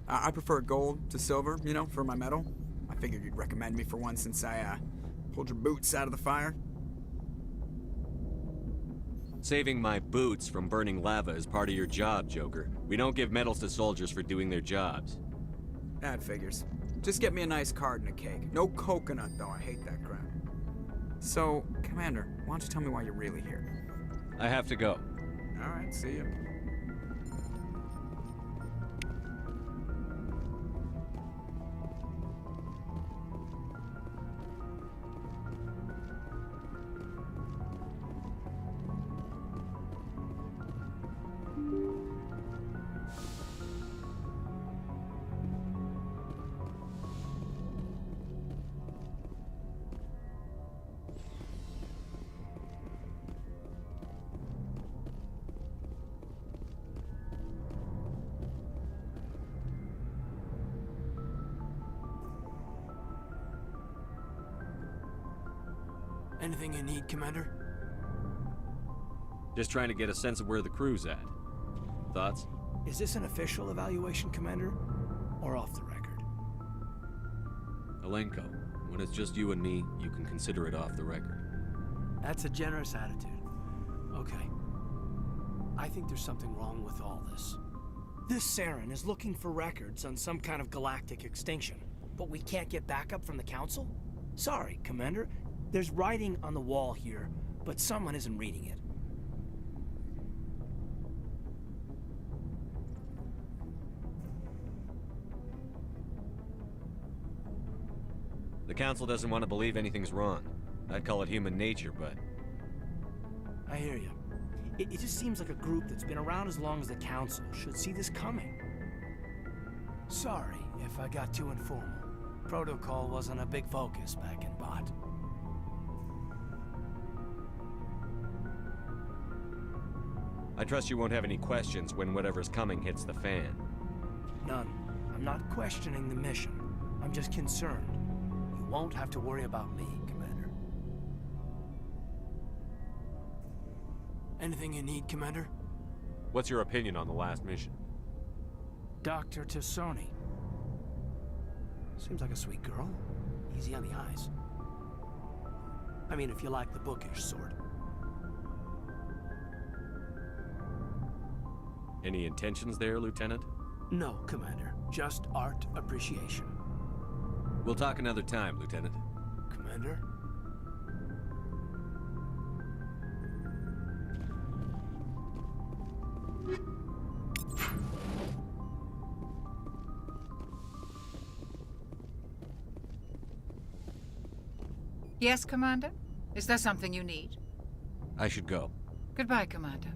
I prefer gold to silver, you know, for my medal. I figured you'd recommend me for one since I, pulled your boots out of the fire.
Saving my boots from burning lava is part of your job, Joker. We don't give medals to soldiers for doing their jobs.
That figures. Just get me a nice card and a cake. No coconut, though. I hate that crap. So, Commander, why don't you tell me why you're really here?
I have to go.
All right, see you.
Anything you need, Commander?
Just trying to get a sense of where the crew's at. Thoughts?
Is this an official evaluation, Commander? Or off the record?
Alenko, when it's just you and me, you can consider it off the record.
That's a generous attitude. Okay. I think there's something wrong with all this. This Saren is looking for records on some kind of galactic extinction, but we can't get backup from the Council? Sorry, Commander. There's writing on the wall here, but someone isn't reading it.
The Council doesn't want to believe anything's wrong. I'd call it human nature, but...
I hear you. It just seems like a group that's been around as long as the Council should see this coming. Sorry if I got too informal. Protocol wasn't a big focus back in Bot.
I trust you won't have any questions when whatever's coming hits the fan.
None. I'm not questioning the mission. I'm just concerned. You won't have to worry about me, Commander. Anything you need, Commander?
What's your opinion on the last mission?
Dr. Tassoni. Seems like a sweet girl. Easy on the eyes. I mean, if you like the bookish sort.
Any intentions there, Lieutenant?
No, Commander. Just art appreciation.
We'll talk another time, Lieutenant.
Commander?
Yes, Commander? Is there something you need?
I should go.
Goodbye, Commander.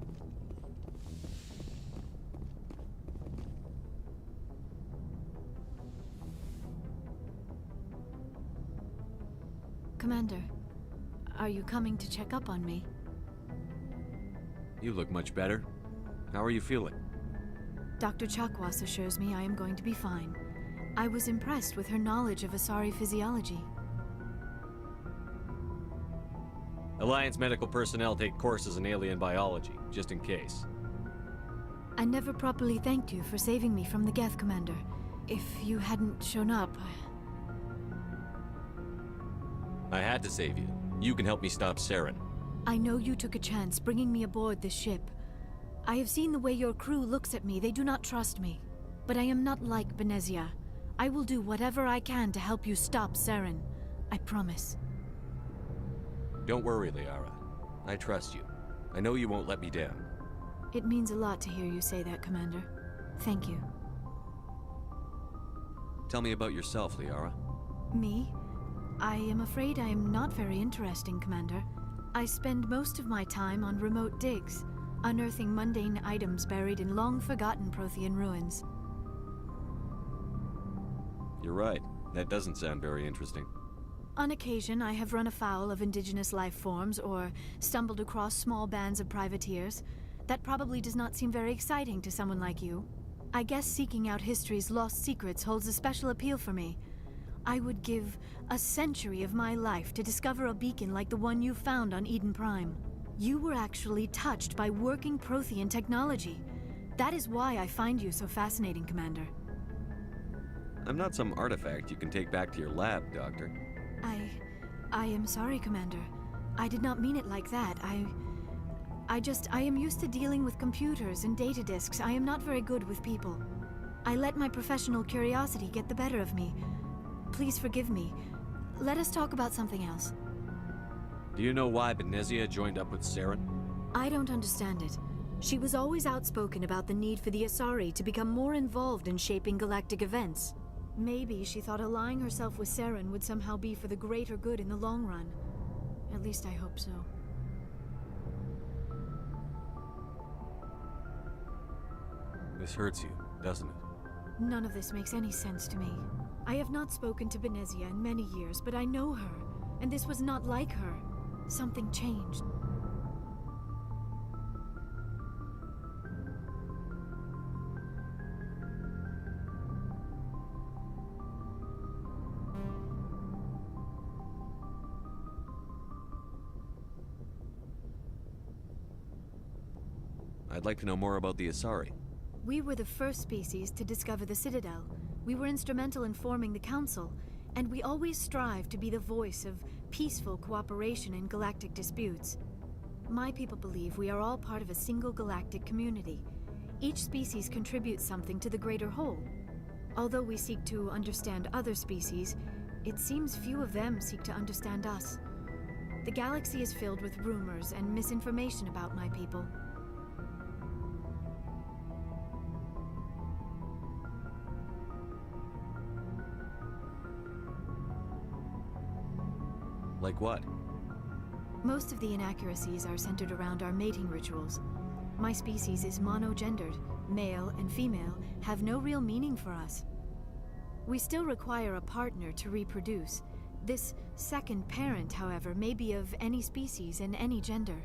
Commander, are you coming to check up on me?
You look much better. How are you feeling?
Dr. Chakwas assures me I am going to be fine. I was impressed with her knowledge of Asari physiology.
Alliance medical personnel take courses in alien biology, just in case.
I never properly thanked you for saving me from the Geth, Commander. If you hadn't shown up...
I had to save you. You can help me stop Saren.
I know you took a chance bringing me aboard this ship. I have seen the way your crew looks at me. They do not trust me. But I am not like Benezia. I will do whatever I can to help you stop Saren. I promise.
Don't worry, Liara. I trust you. I know you won't let me down.
It means a lot to hear you say that, Commander. Thank you.
Tell me about yourself, Liara.
Me? I am afraid I am not very interesting, Commander. I spend most of my time on remote digs, unearthing mundane items buried in long-forgotten Prothean ruins.
You're right. That doesn't sound very interesting.
On occasion, I have run afoul of indigenous life forms or stumbled across small bands of privateers. That probably does not seem very exciting to someone like you. I guess seeking out history's lost secrets holds a special appeal for me. I would give a century of my life to discover a beacon like the one you found on Eden Prime. You were actually touched by working Prothean technology. That is why I find you so fascinating, Commander.
I'm not some artifact you can take back to your lab, Doctor.
I am sorry, Commander. I did not mean it like that. I am used to dealing with computers and data disks. I am not very good with people. I let my professional curiosity get the better of me. Please forgive me. Let us talk about something else.
Do you know why Benezia joined up with Saren?
I don't understand it. She was always outspoken about the need for the Asari to become more involved in shaping galactic events. Maybe she thought allying herself with Saren would somehow be for the greater good in the long run. At least I hope so.
This hurts you, doesn't it?
None of this makes any sense to me. I have not spoken to Benezia in many years, but I know her, and this was not like her. Something changed.
I'd like to know more about the Asari.
We were the first species to discover the Citadel. We were instrumental in forming the Council, and we always strive to be the voice of peaceful cooperation in galactic disputes. My people believe we are all part of a single galactic community. Each species contributes something to the greater whole. Although we seek to understand other species, it seems few of them seek to understand us. The galaxy is filled with rumors and misinformation about my people.
Like what?
Most of the inaccuracies are centered around our mating rituals. My species is monogendered. Male and female have no real meaning for us. We still require a partner to reproduce. This second parent, however, may be of any species and any gender.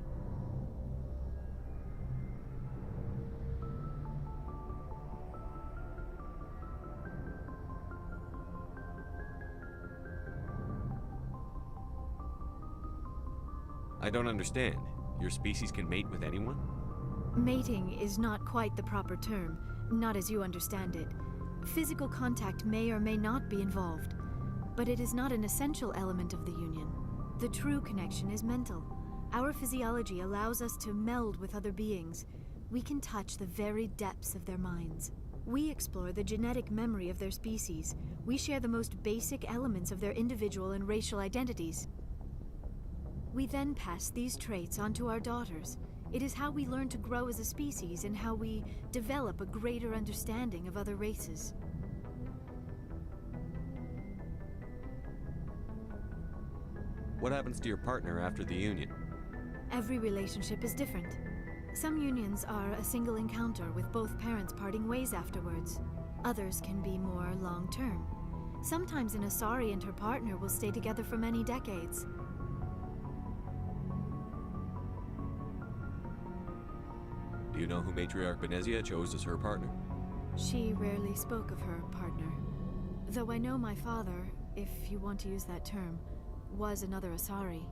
I don't understand. Your species can mate with anyone?
Mating is not quite the proper term, not as you understand it. Physical contact may or may not be involved, but it is not an essential element of the union. The true connection is mental. Our physiology allows us to meld with other beings. We can touch the very depths of their minds. We explore the genetic memory of their species. We share the most basic elements of their individual and racial identities. We then pass these traits on to our daughters. It is how we learn to grow as a species and how we develop a greater understanding of other races.
What happens to your partner after the union?
Every relationship is different. Some unions are a single encounter with both parents parting ways afterwards. Others can be more long-term. Sometimes an Asari and her partner will stay together for many decades.
Do you know who Matriarch Benezia chose as her partner?
She rarely spoke of her partner. Though I know my father, if you want to use that term, was another Asari.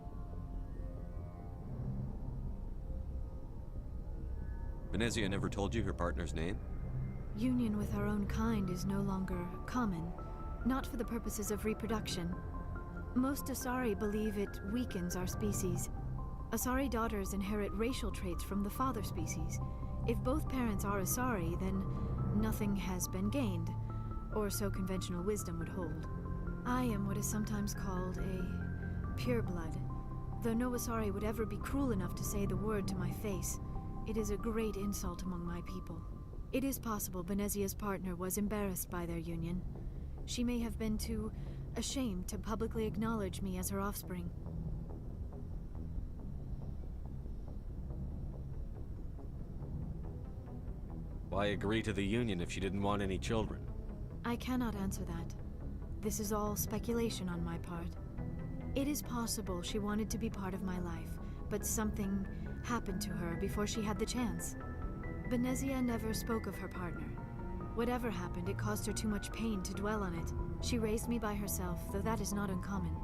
Benezia never told you her partner's name?
Union with our own kind is no longer common, not for the purposes of reproduction. Most Asari believe it weakens our species. Asari daughters inherit racial traits from the father species. If both parents are Asari, then nothing has been gained, or so conventional wisdom would hold. I am what is sometimes called a pureblood, though no Asari would ever be cruel enough to say the word to my face. It is a great insult among my people. It is possible Benezia's partner was embarrassed by their union. She may have been too ashamed to publicly acknowledge me as her offspring.
Why agree to the union if she didn't want any children?
I cannot answer that. This is all speculation on my part. It is possible she wanted to be part of my life, but something happened to her before she had the chance. Benezia never spoke of her partner. Whatever happened, it caused her too much pain to dwell on it. She raised me by herself, though that is not uncommon.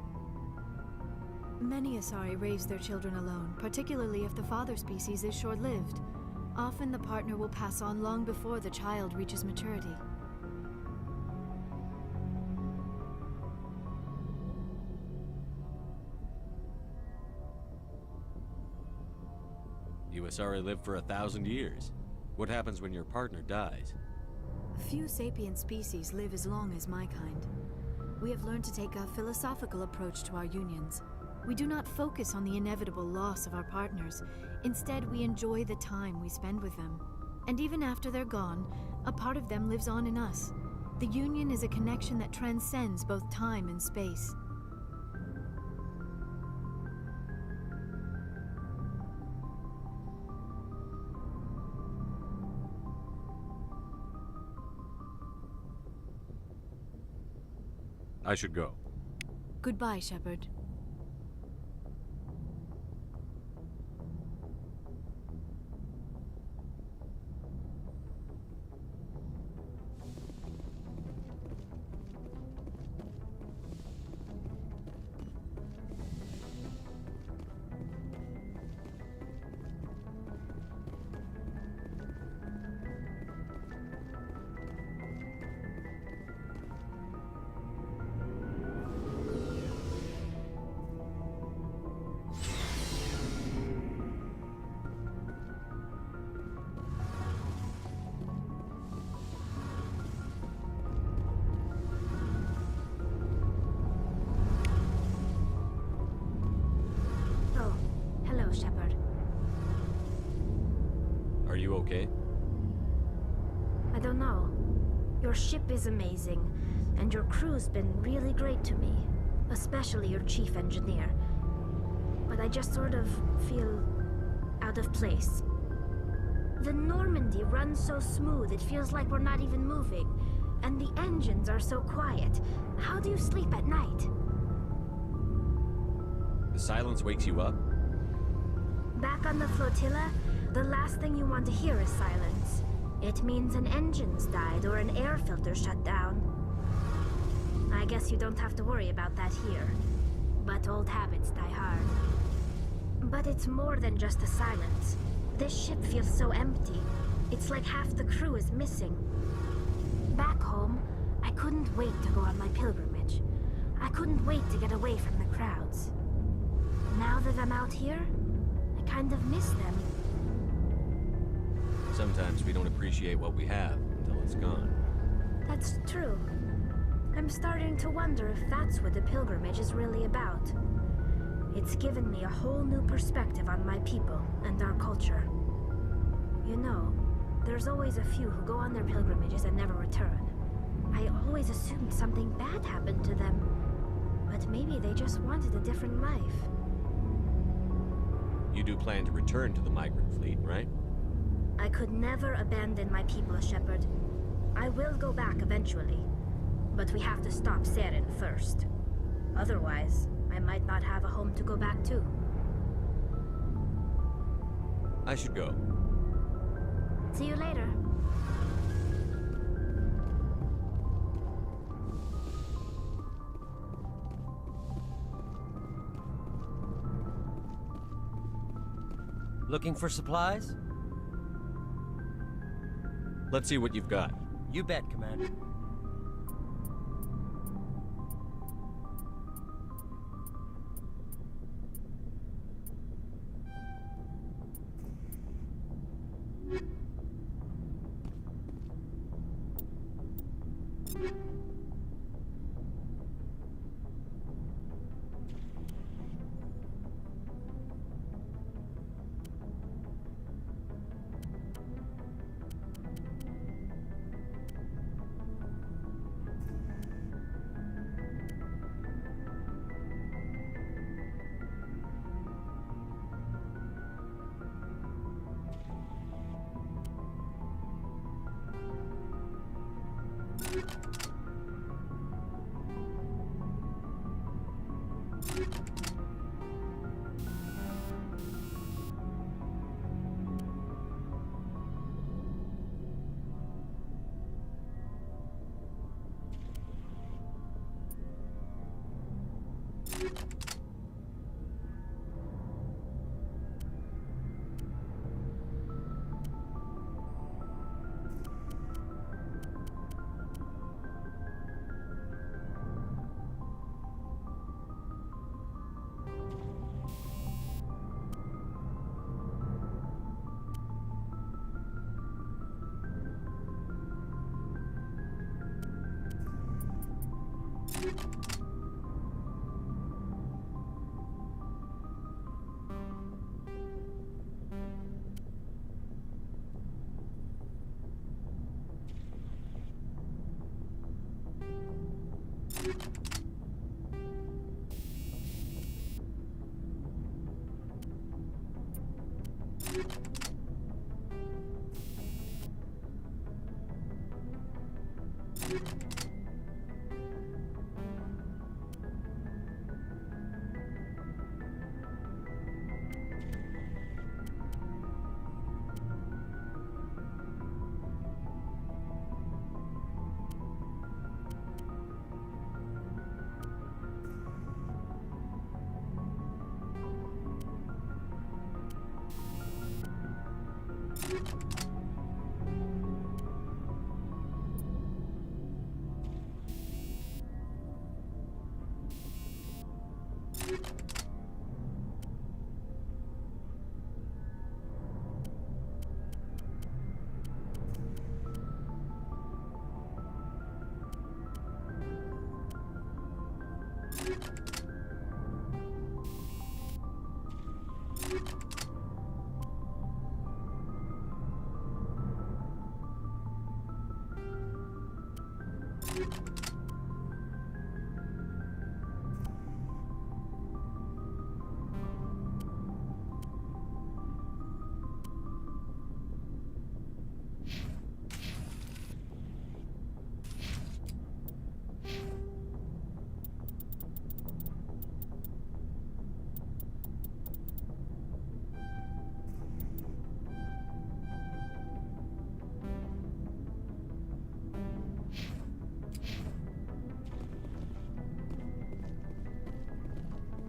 Many Asari raise their children alone, particularly if the father species is short-lived. Often the partner will pass on long before the child reaches maturity.
You Asari live for 1,000 years. What happens when your partner dies?
Few sapient species live as long as my kind. We have learned to take a philosophical approach to our unions. We do not focus on the inevitable loss of our partners. Instead, we enjoy the time we spend with them. And even after they're gone, a part of them lives on in us. The union is a connection that transcends both time and space.
I should go.
Goodbye, Shepard.
Shepard.
Are you okay?
I don't know. Your ship is amazing, and your crew's been really great to me. Especially your chief engineer. But I just sort of feel out of place. The Normandy runs so smooth it feels like we're not even moving. And the engines are so quiet. How do you sleep at night?
The silence wakes you up?
Back on the flotilla, the last thing you want to hear is silence. It means an engine's died or an air filter shut down. I guess you don't have to worry about that here. But old habits die hard. But it's more than just the silence. This ship feels so empty. It's like half the crew is missing. Back home, I couldn't wait to go on my pilgrimage. I couldn't wait to get away from the crowds. Now that I'm out here, I kind of miss them.
Sometimes we don't appreciate what we have until it's gone.
That's true. I'm starting to wonder if that's what the pilgrimage is really about. It's given me a whole new perspective on my people and our culture. You know, there's always a few who go on their pilgrimages and never return. I always assumed something bad happened to them, but maybe they just wanted a different life.
You do plan to return to the migrant fleet, right?
I could never abandon my people, Shepard. I will go back eventually, but we have to stop Saren first. Otherwise, I might not have a home to go back to.
I should go.
See you later.
Looking for supplies?
Let's see what you've got.
You bet, Commander.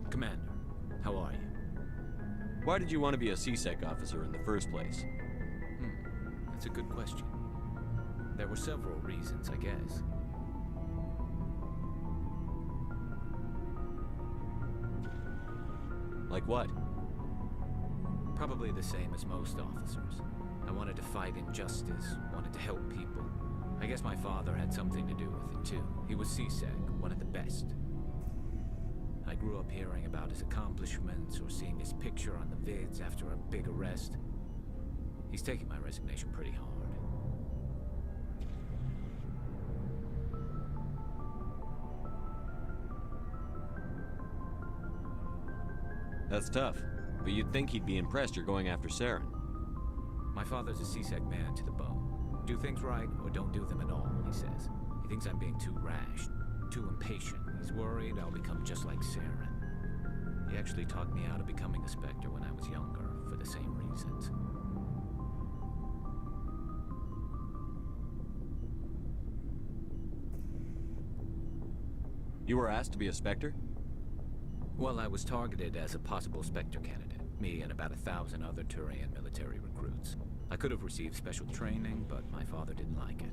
Commander, how are you?
Why did you want to be a C-Sec officer in the first place?
That's a good question. There were several reasons, I guess.
Like what?
Probably the same as most officers. I wanted to fight injustice, wanted to help people. I guess my father had something to do with it too. He was C-Sec, one of the best. I grew up hearing about his accomplishments or seeing his picture on the vids after a big arrest. He's taking my resignation pretty hard.
That's tough, but you'd think he'd be impressed you're going after Saren.
My father's a C-Sec man to the bone. Do things right or don't do them at all, he says. He thinks I'm being too rash, too impatient. He's worried I'll become just like Saren. He actually talked me out of becoming a Spectre when I was younger, for the same reasons.
You were asked to be a Spectre?
Well, I was targeted as a possible Spectre candidate. Me and about 1,000 other Turian military recruits. I could have received special training, but my father didn't like it.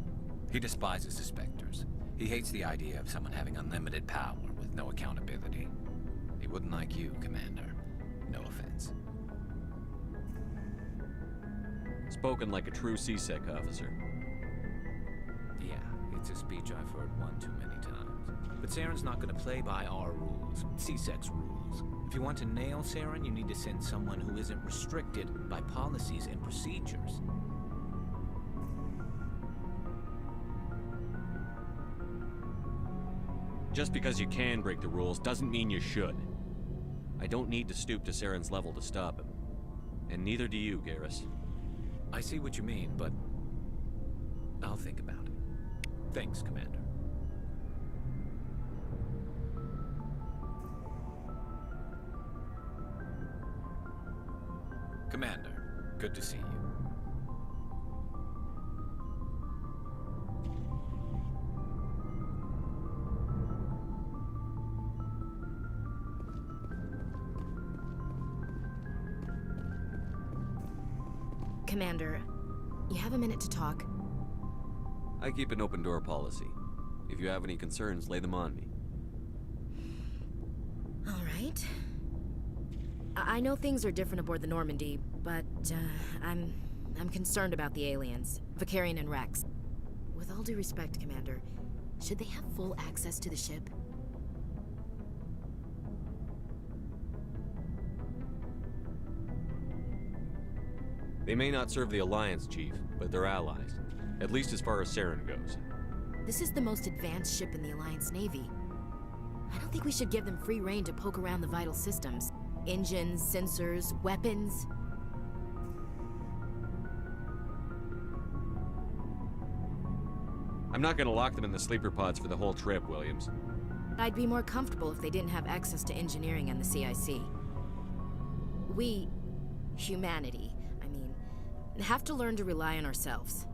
He despises the Spectres. He hates the idea of someone having unlimited power with no accountability. He wouldn't like you, Commander. No offense.
Spoken like a true C-Sec officer.
Yeah, it's a speech I've heard one too many times. But Saren's not gonna play by our rules, C-Sec's rules. If you want to nail Saren, you need to send someone who isn't restricted by policies and procedures.
Just because you can break the rules doesn't mean you should. I don't need to stoop to Saren's level to stop him. And neither do you, Garrus.
I see what you mean, but I'll think about it. Thanks, Commander. Commander, good to see you.
Commander, you have a minute to talk?
I keep an open door policy. If you have any concerns, lay them on me.
All right. I know things are different aboard the Normandy, but I'm concerned about the aliens, Vakarian and Rex. With all due respect, Commander, should they have full access to the ship?
They may not serve the Alliance, Chief, but they're allies. At least as far as Saren goes.
This is the most advanced ship in the Alliance Navy. I don't think we should give them free rein to poke around the vital systems. Engines, sensors, weapons.
I'm not gonna lock them in the sleeper pods for the whole trip, Williams.
I'd be more comfortable if they didn't have access to engineering and the CIC. We, humanity, have to learn to rely on ourselves.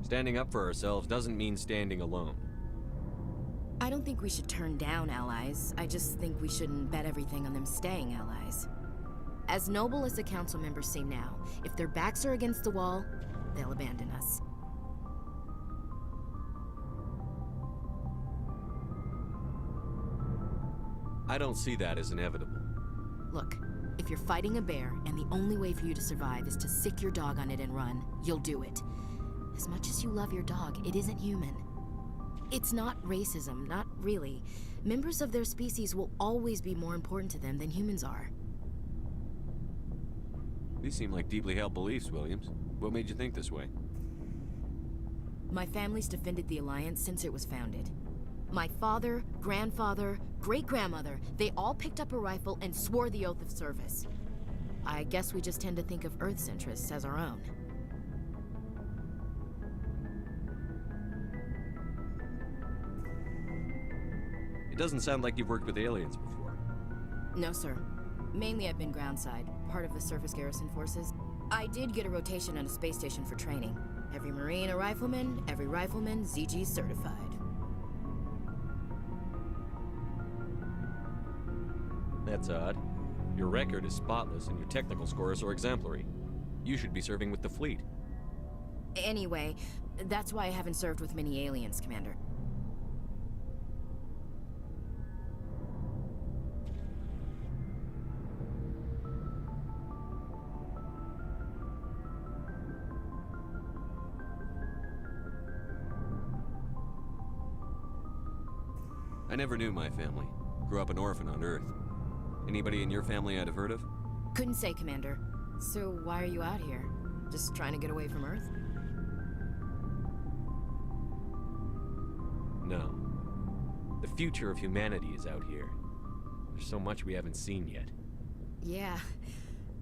Standing up for ourselves doesn't mean standing alone.
I don't think we should turn down allies. I just think we shouldn't bet everything on them staying allies. As noble as the council members seem now, if their backs are against the wall, they'll abandon us.
I don't see that as inevitable.
Look, if you're fighting a bear and the only way for you to survive is to sick your dog on it and run, you'll do it. As much as you love your dog, it isn't human. It's not racism, not really. Members of their species will always be more important to them than humans are.
These seem like deeply held beliefs, Williams. What made you think this way?
My family's defended the Alliance since it was founded. My father, grandfather, great-grandmother, they all picked up a rifle and swore the oath of service. I guess we just tend to think of Earth's interests as our own.
It doesn't sound like you've worked with aliens before.
No, sir. Mainly I've been groundside, part of the surface garrison forces. I did get a rotation at a space station for training. Every Marine a rifleman, every rifleman ZG certified.
That's odd. Your record is spotless and your technical scores are exemplary. You should be serving with the fleet.
Anyway, that's why I haven't served with many aliens, Commander.
I never knew my family. Grew up an orphan on Earth. Anybody in your family I'd have heard of?
Couldn't say, Commander. So why are you out here? Just trying to get away from Earth?
No. The future of humanity is out here. There's so much we haven't seen yet.
Yeah.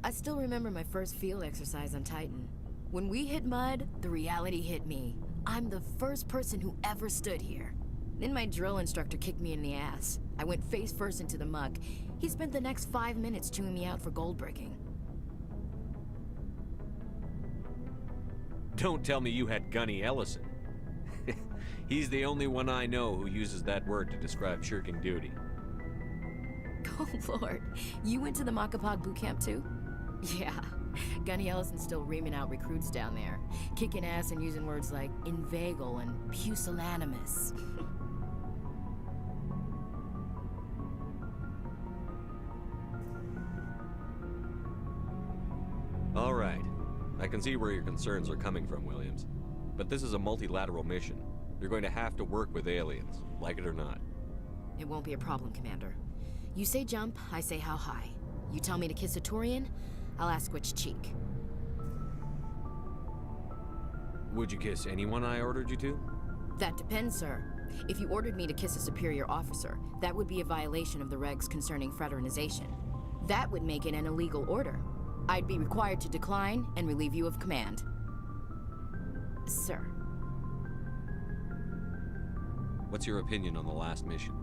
I still remember my first field exercise on Titan. When we hit mud, the reality hit me. I'm the first person who ever stood here. Then my drill instructor kicked me in the ass. I went face first into the muck. He spent the next 5 minutes chewing me out for gold breaking.
Don't tell me you had Gunny Ellison. He's the only one I know who uses that word to describe shirking duty.
Oh lord, you went to the Makapog boot camp too? Yeah, Gunny Ellison's still reaming out recruits down there. Kicking ass and using words like inveigle and pusillanimous.
All right. I can see where your concerns are coming from, Williams. But this is a multilateral mission. You're going to have to work with aliens, like it or not.
It won't be a problem, Commander. You say jump, I say how high. You tell me to kiss a Turian, I'll ask which cheek.
Would you kiss anyone I ordered you to?
That depends, sir. If you ordered me to kiss a superior officer, that would be a violation of the regs concerning fraternization. That would make it an illegal order. I'd be required to decline and relieve you of command. Sir.
What's your opinion on the last mission?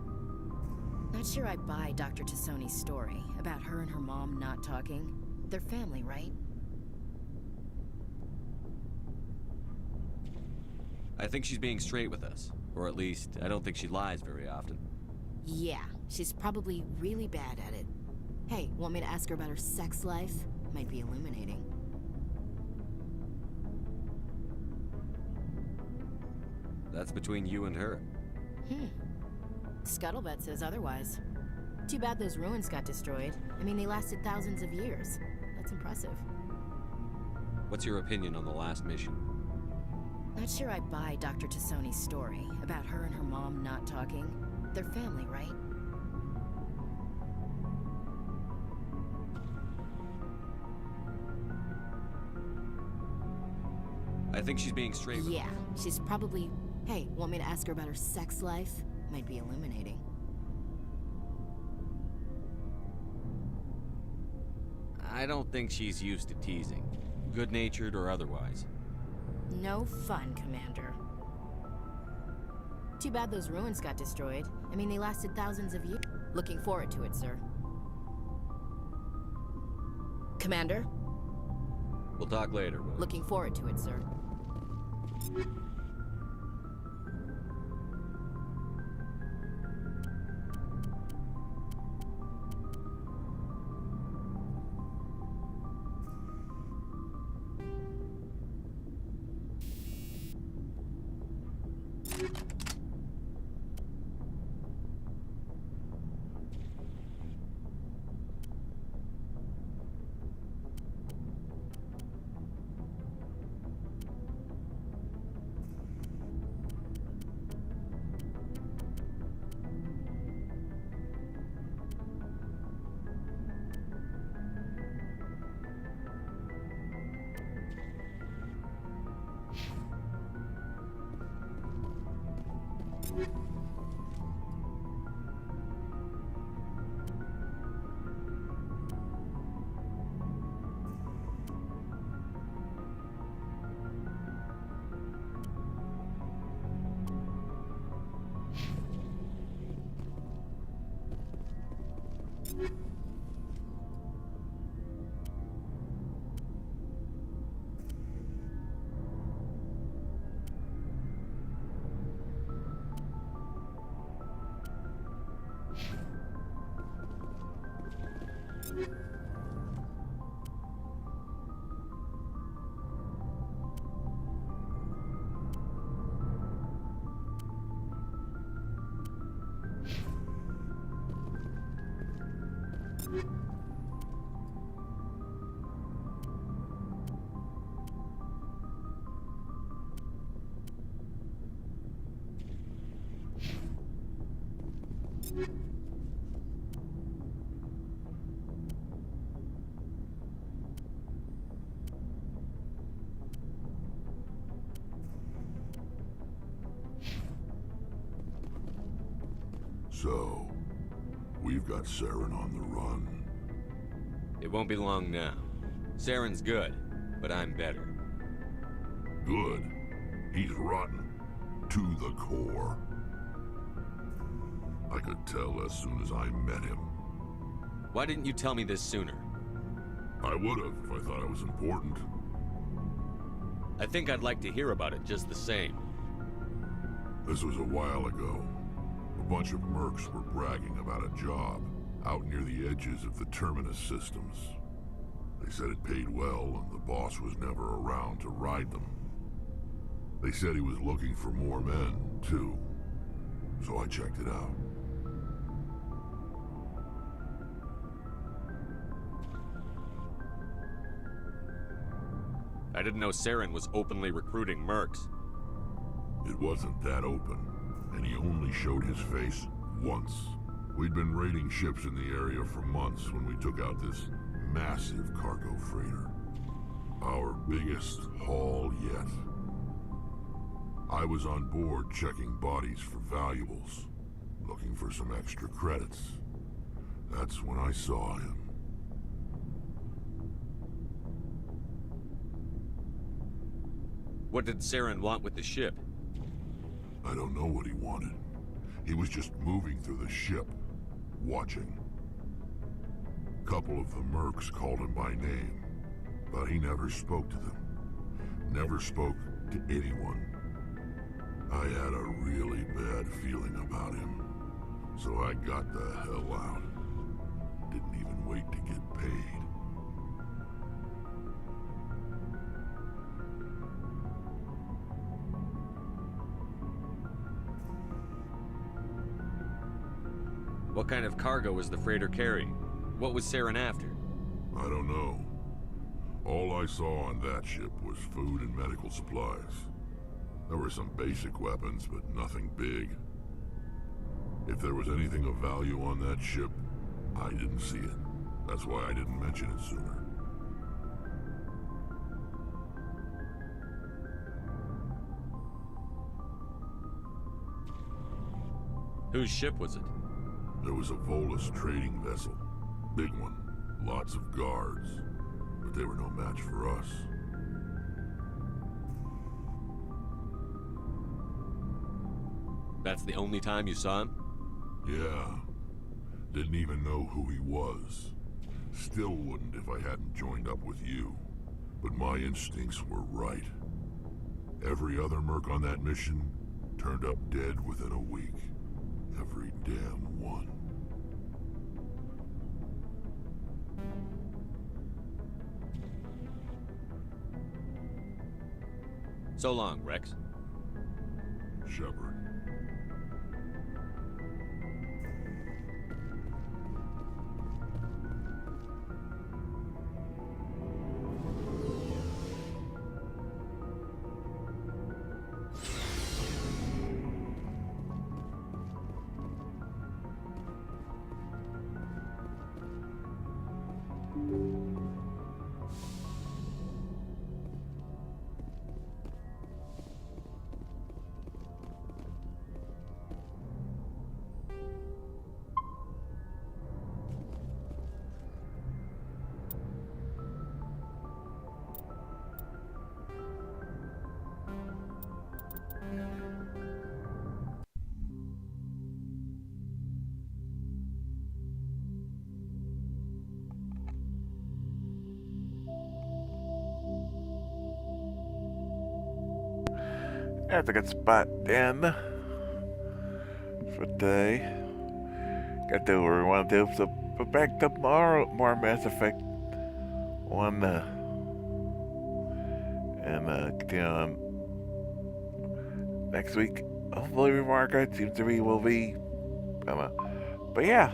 Not sure I buy Dr. Tassoni's story about her and her mom not talking. They're family, right?
I think she's being straight with us. Or at least, I don't think she lies very often.
Yeah, she's probably really bad at it. Hey, want me to ask her about her sex life? Might be illuminating.
That's between you and her.
Scuttlebutt says otherwise. Too bad those ruins got destroyed. I mean, they lasted thousands of years. That's impressive.
What's your opinion on the last mission?
Not sure I buy Dr. Tassoni's story about her and her mom not talking. They're family, right?
I think she's being straight with
Yeah, she's probably... Hey, want me to ask her about her sex life? Might be illuminating.
I don't think she's used to teasing. Good-natured or otherwise.
No fun, Commander. Too bad those ruins got destroyed. I mean, they lasted thousands of years. Looking forward to it, sir. Commander?
We'll talk later, Will.
Looking forward to it, sir.
So, we've got Saren on the run.
It won't be long now. Saren's good, but I'm better.
Good. He's rotten. To the core. I could tell as soon as I met him.
Why didn't you tell me this sooner?
I would've if I thought it was important.
I think I'd like to hear about it just the same.
This was a while ago. A bunch of mercs were bragging about a job out near the edges of the Terminus systems. They said it paid well and the boss was never around to ride them. They said he was looking for more men, too. So I checked it out.
I didn't know Saren was openly recruiting mercs.
It wasn't that open, and he only showed his face once. We'd been raiding ships in the area for months when we took out this massive cargo freighter. Our biggest haul yet. I was on board checking bodies for valuables, looking for some extra credits. That's when I saw him.
What did Saren want with the ship?
I don't know what he wanted. He was just moving through the ship, watching. Couple of the mercs called him by name, but he never spoke to them. Never spoke to anyone. I had a really bad feeling about him, so I got the hell out. Didn't even wait to get paid.
What kind of cargo was the freighter carrying? What was Saren after?
I don't know. All I saw on that ship was food and medical supplies. There were some basic weapons, but nothing big. If there was anything of value on that ship, I didn't see it. That's why I didn't mention it sooner.
Whose ship was it?
There was a Volus trading vessel. Big one. Lots of guards. But they were no match for us.
That's the only time you saw him?
Yeah. Didn't even know who he was. Still wouldn't if I hadn't joined up with you. But my instincts were right. Every other merc on that mission turned up dead within a week. Every damn one.
So long, Rex.
Shepard.
That's a good spot then for today. Got to do what we want to do. So But back tomorrow, more Mass Effect 1, and continue on next week. Hopefully, Margaret seems to be will be. I don't know, but yeah.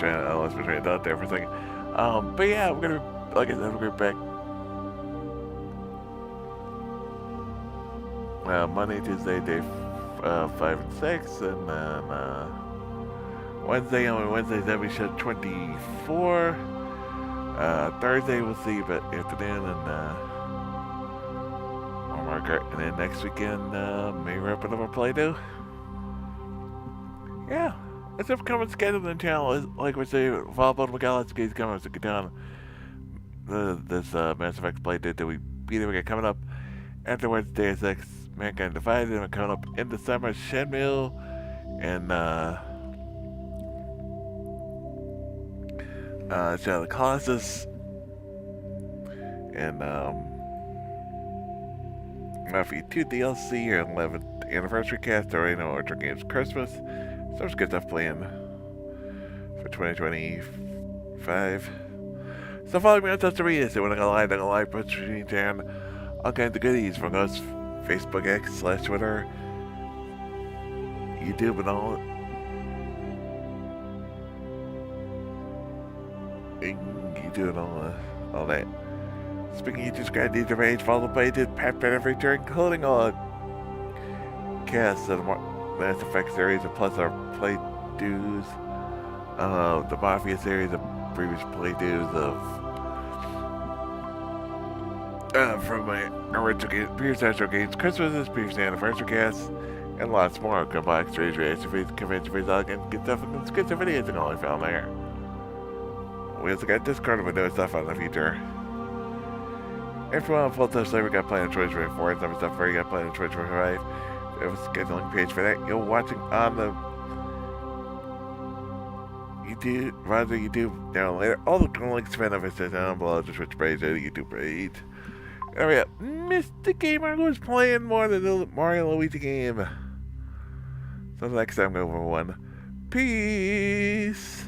I lost my train of thought there for a second. But yeah, we're gonna, like I said, we're gonna be back Monday, Tuesday, day 5 and 6, and then Wednesday, on Wednesdays, then we show 24. Thursday we'll see, but afternoon, and Margaret, and then next weekend, maybe wrap it up our play-doh. Yeah. It's upcoming schedule on the channel. Is, like we say, Volleyball Galaxy is coming to get down this Mass Effect play date that we beat it. We got coming up afterwards, Deus Ex Mankind Divided, and we're coming up in December, Shenmue, and Shadow of the Colossus, and Mafia 2 DLC, your 11th anniversary cast, already know Ultra Games Christmas. So there's good stuff planned for 2025. So follow me on social media. So when I go live, put stream down all kinds of goodies from us, Facebook, X/Twitter, YouTube, and all. YouTube and all that. Speaking of YouTube, subscribe to the page, follow the page, Pat Better feature, including all casts of the Mass Effect series, and plus our playthroughs, the Mafia series, of previous playthroughs of from my original game, previous Astro Games Christmas, previous anniversary casts, and lots more. Come by Strange Reaction Feeds, Convention Feeds, all kinds of good stuff, and good videos and all I found there. We also got Discord with new stuff on the future. If you want a full touch later, we got plenty of 2024 and some stuff where you got plenty of 2025. There's a scheduling page for that. You're watching on the YouTube, rather YouTube down later. All the links to benefits down below the Twitch page and the YouTube page. There we go. Mr. Gamer was playing more than the Mario Luigi game. So next time, go for one. Peace.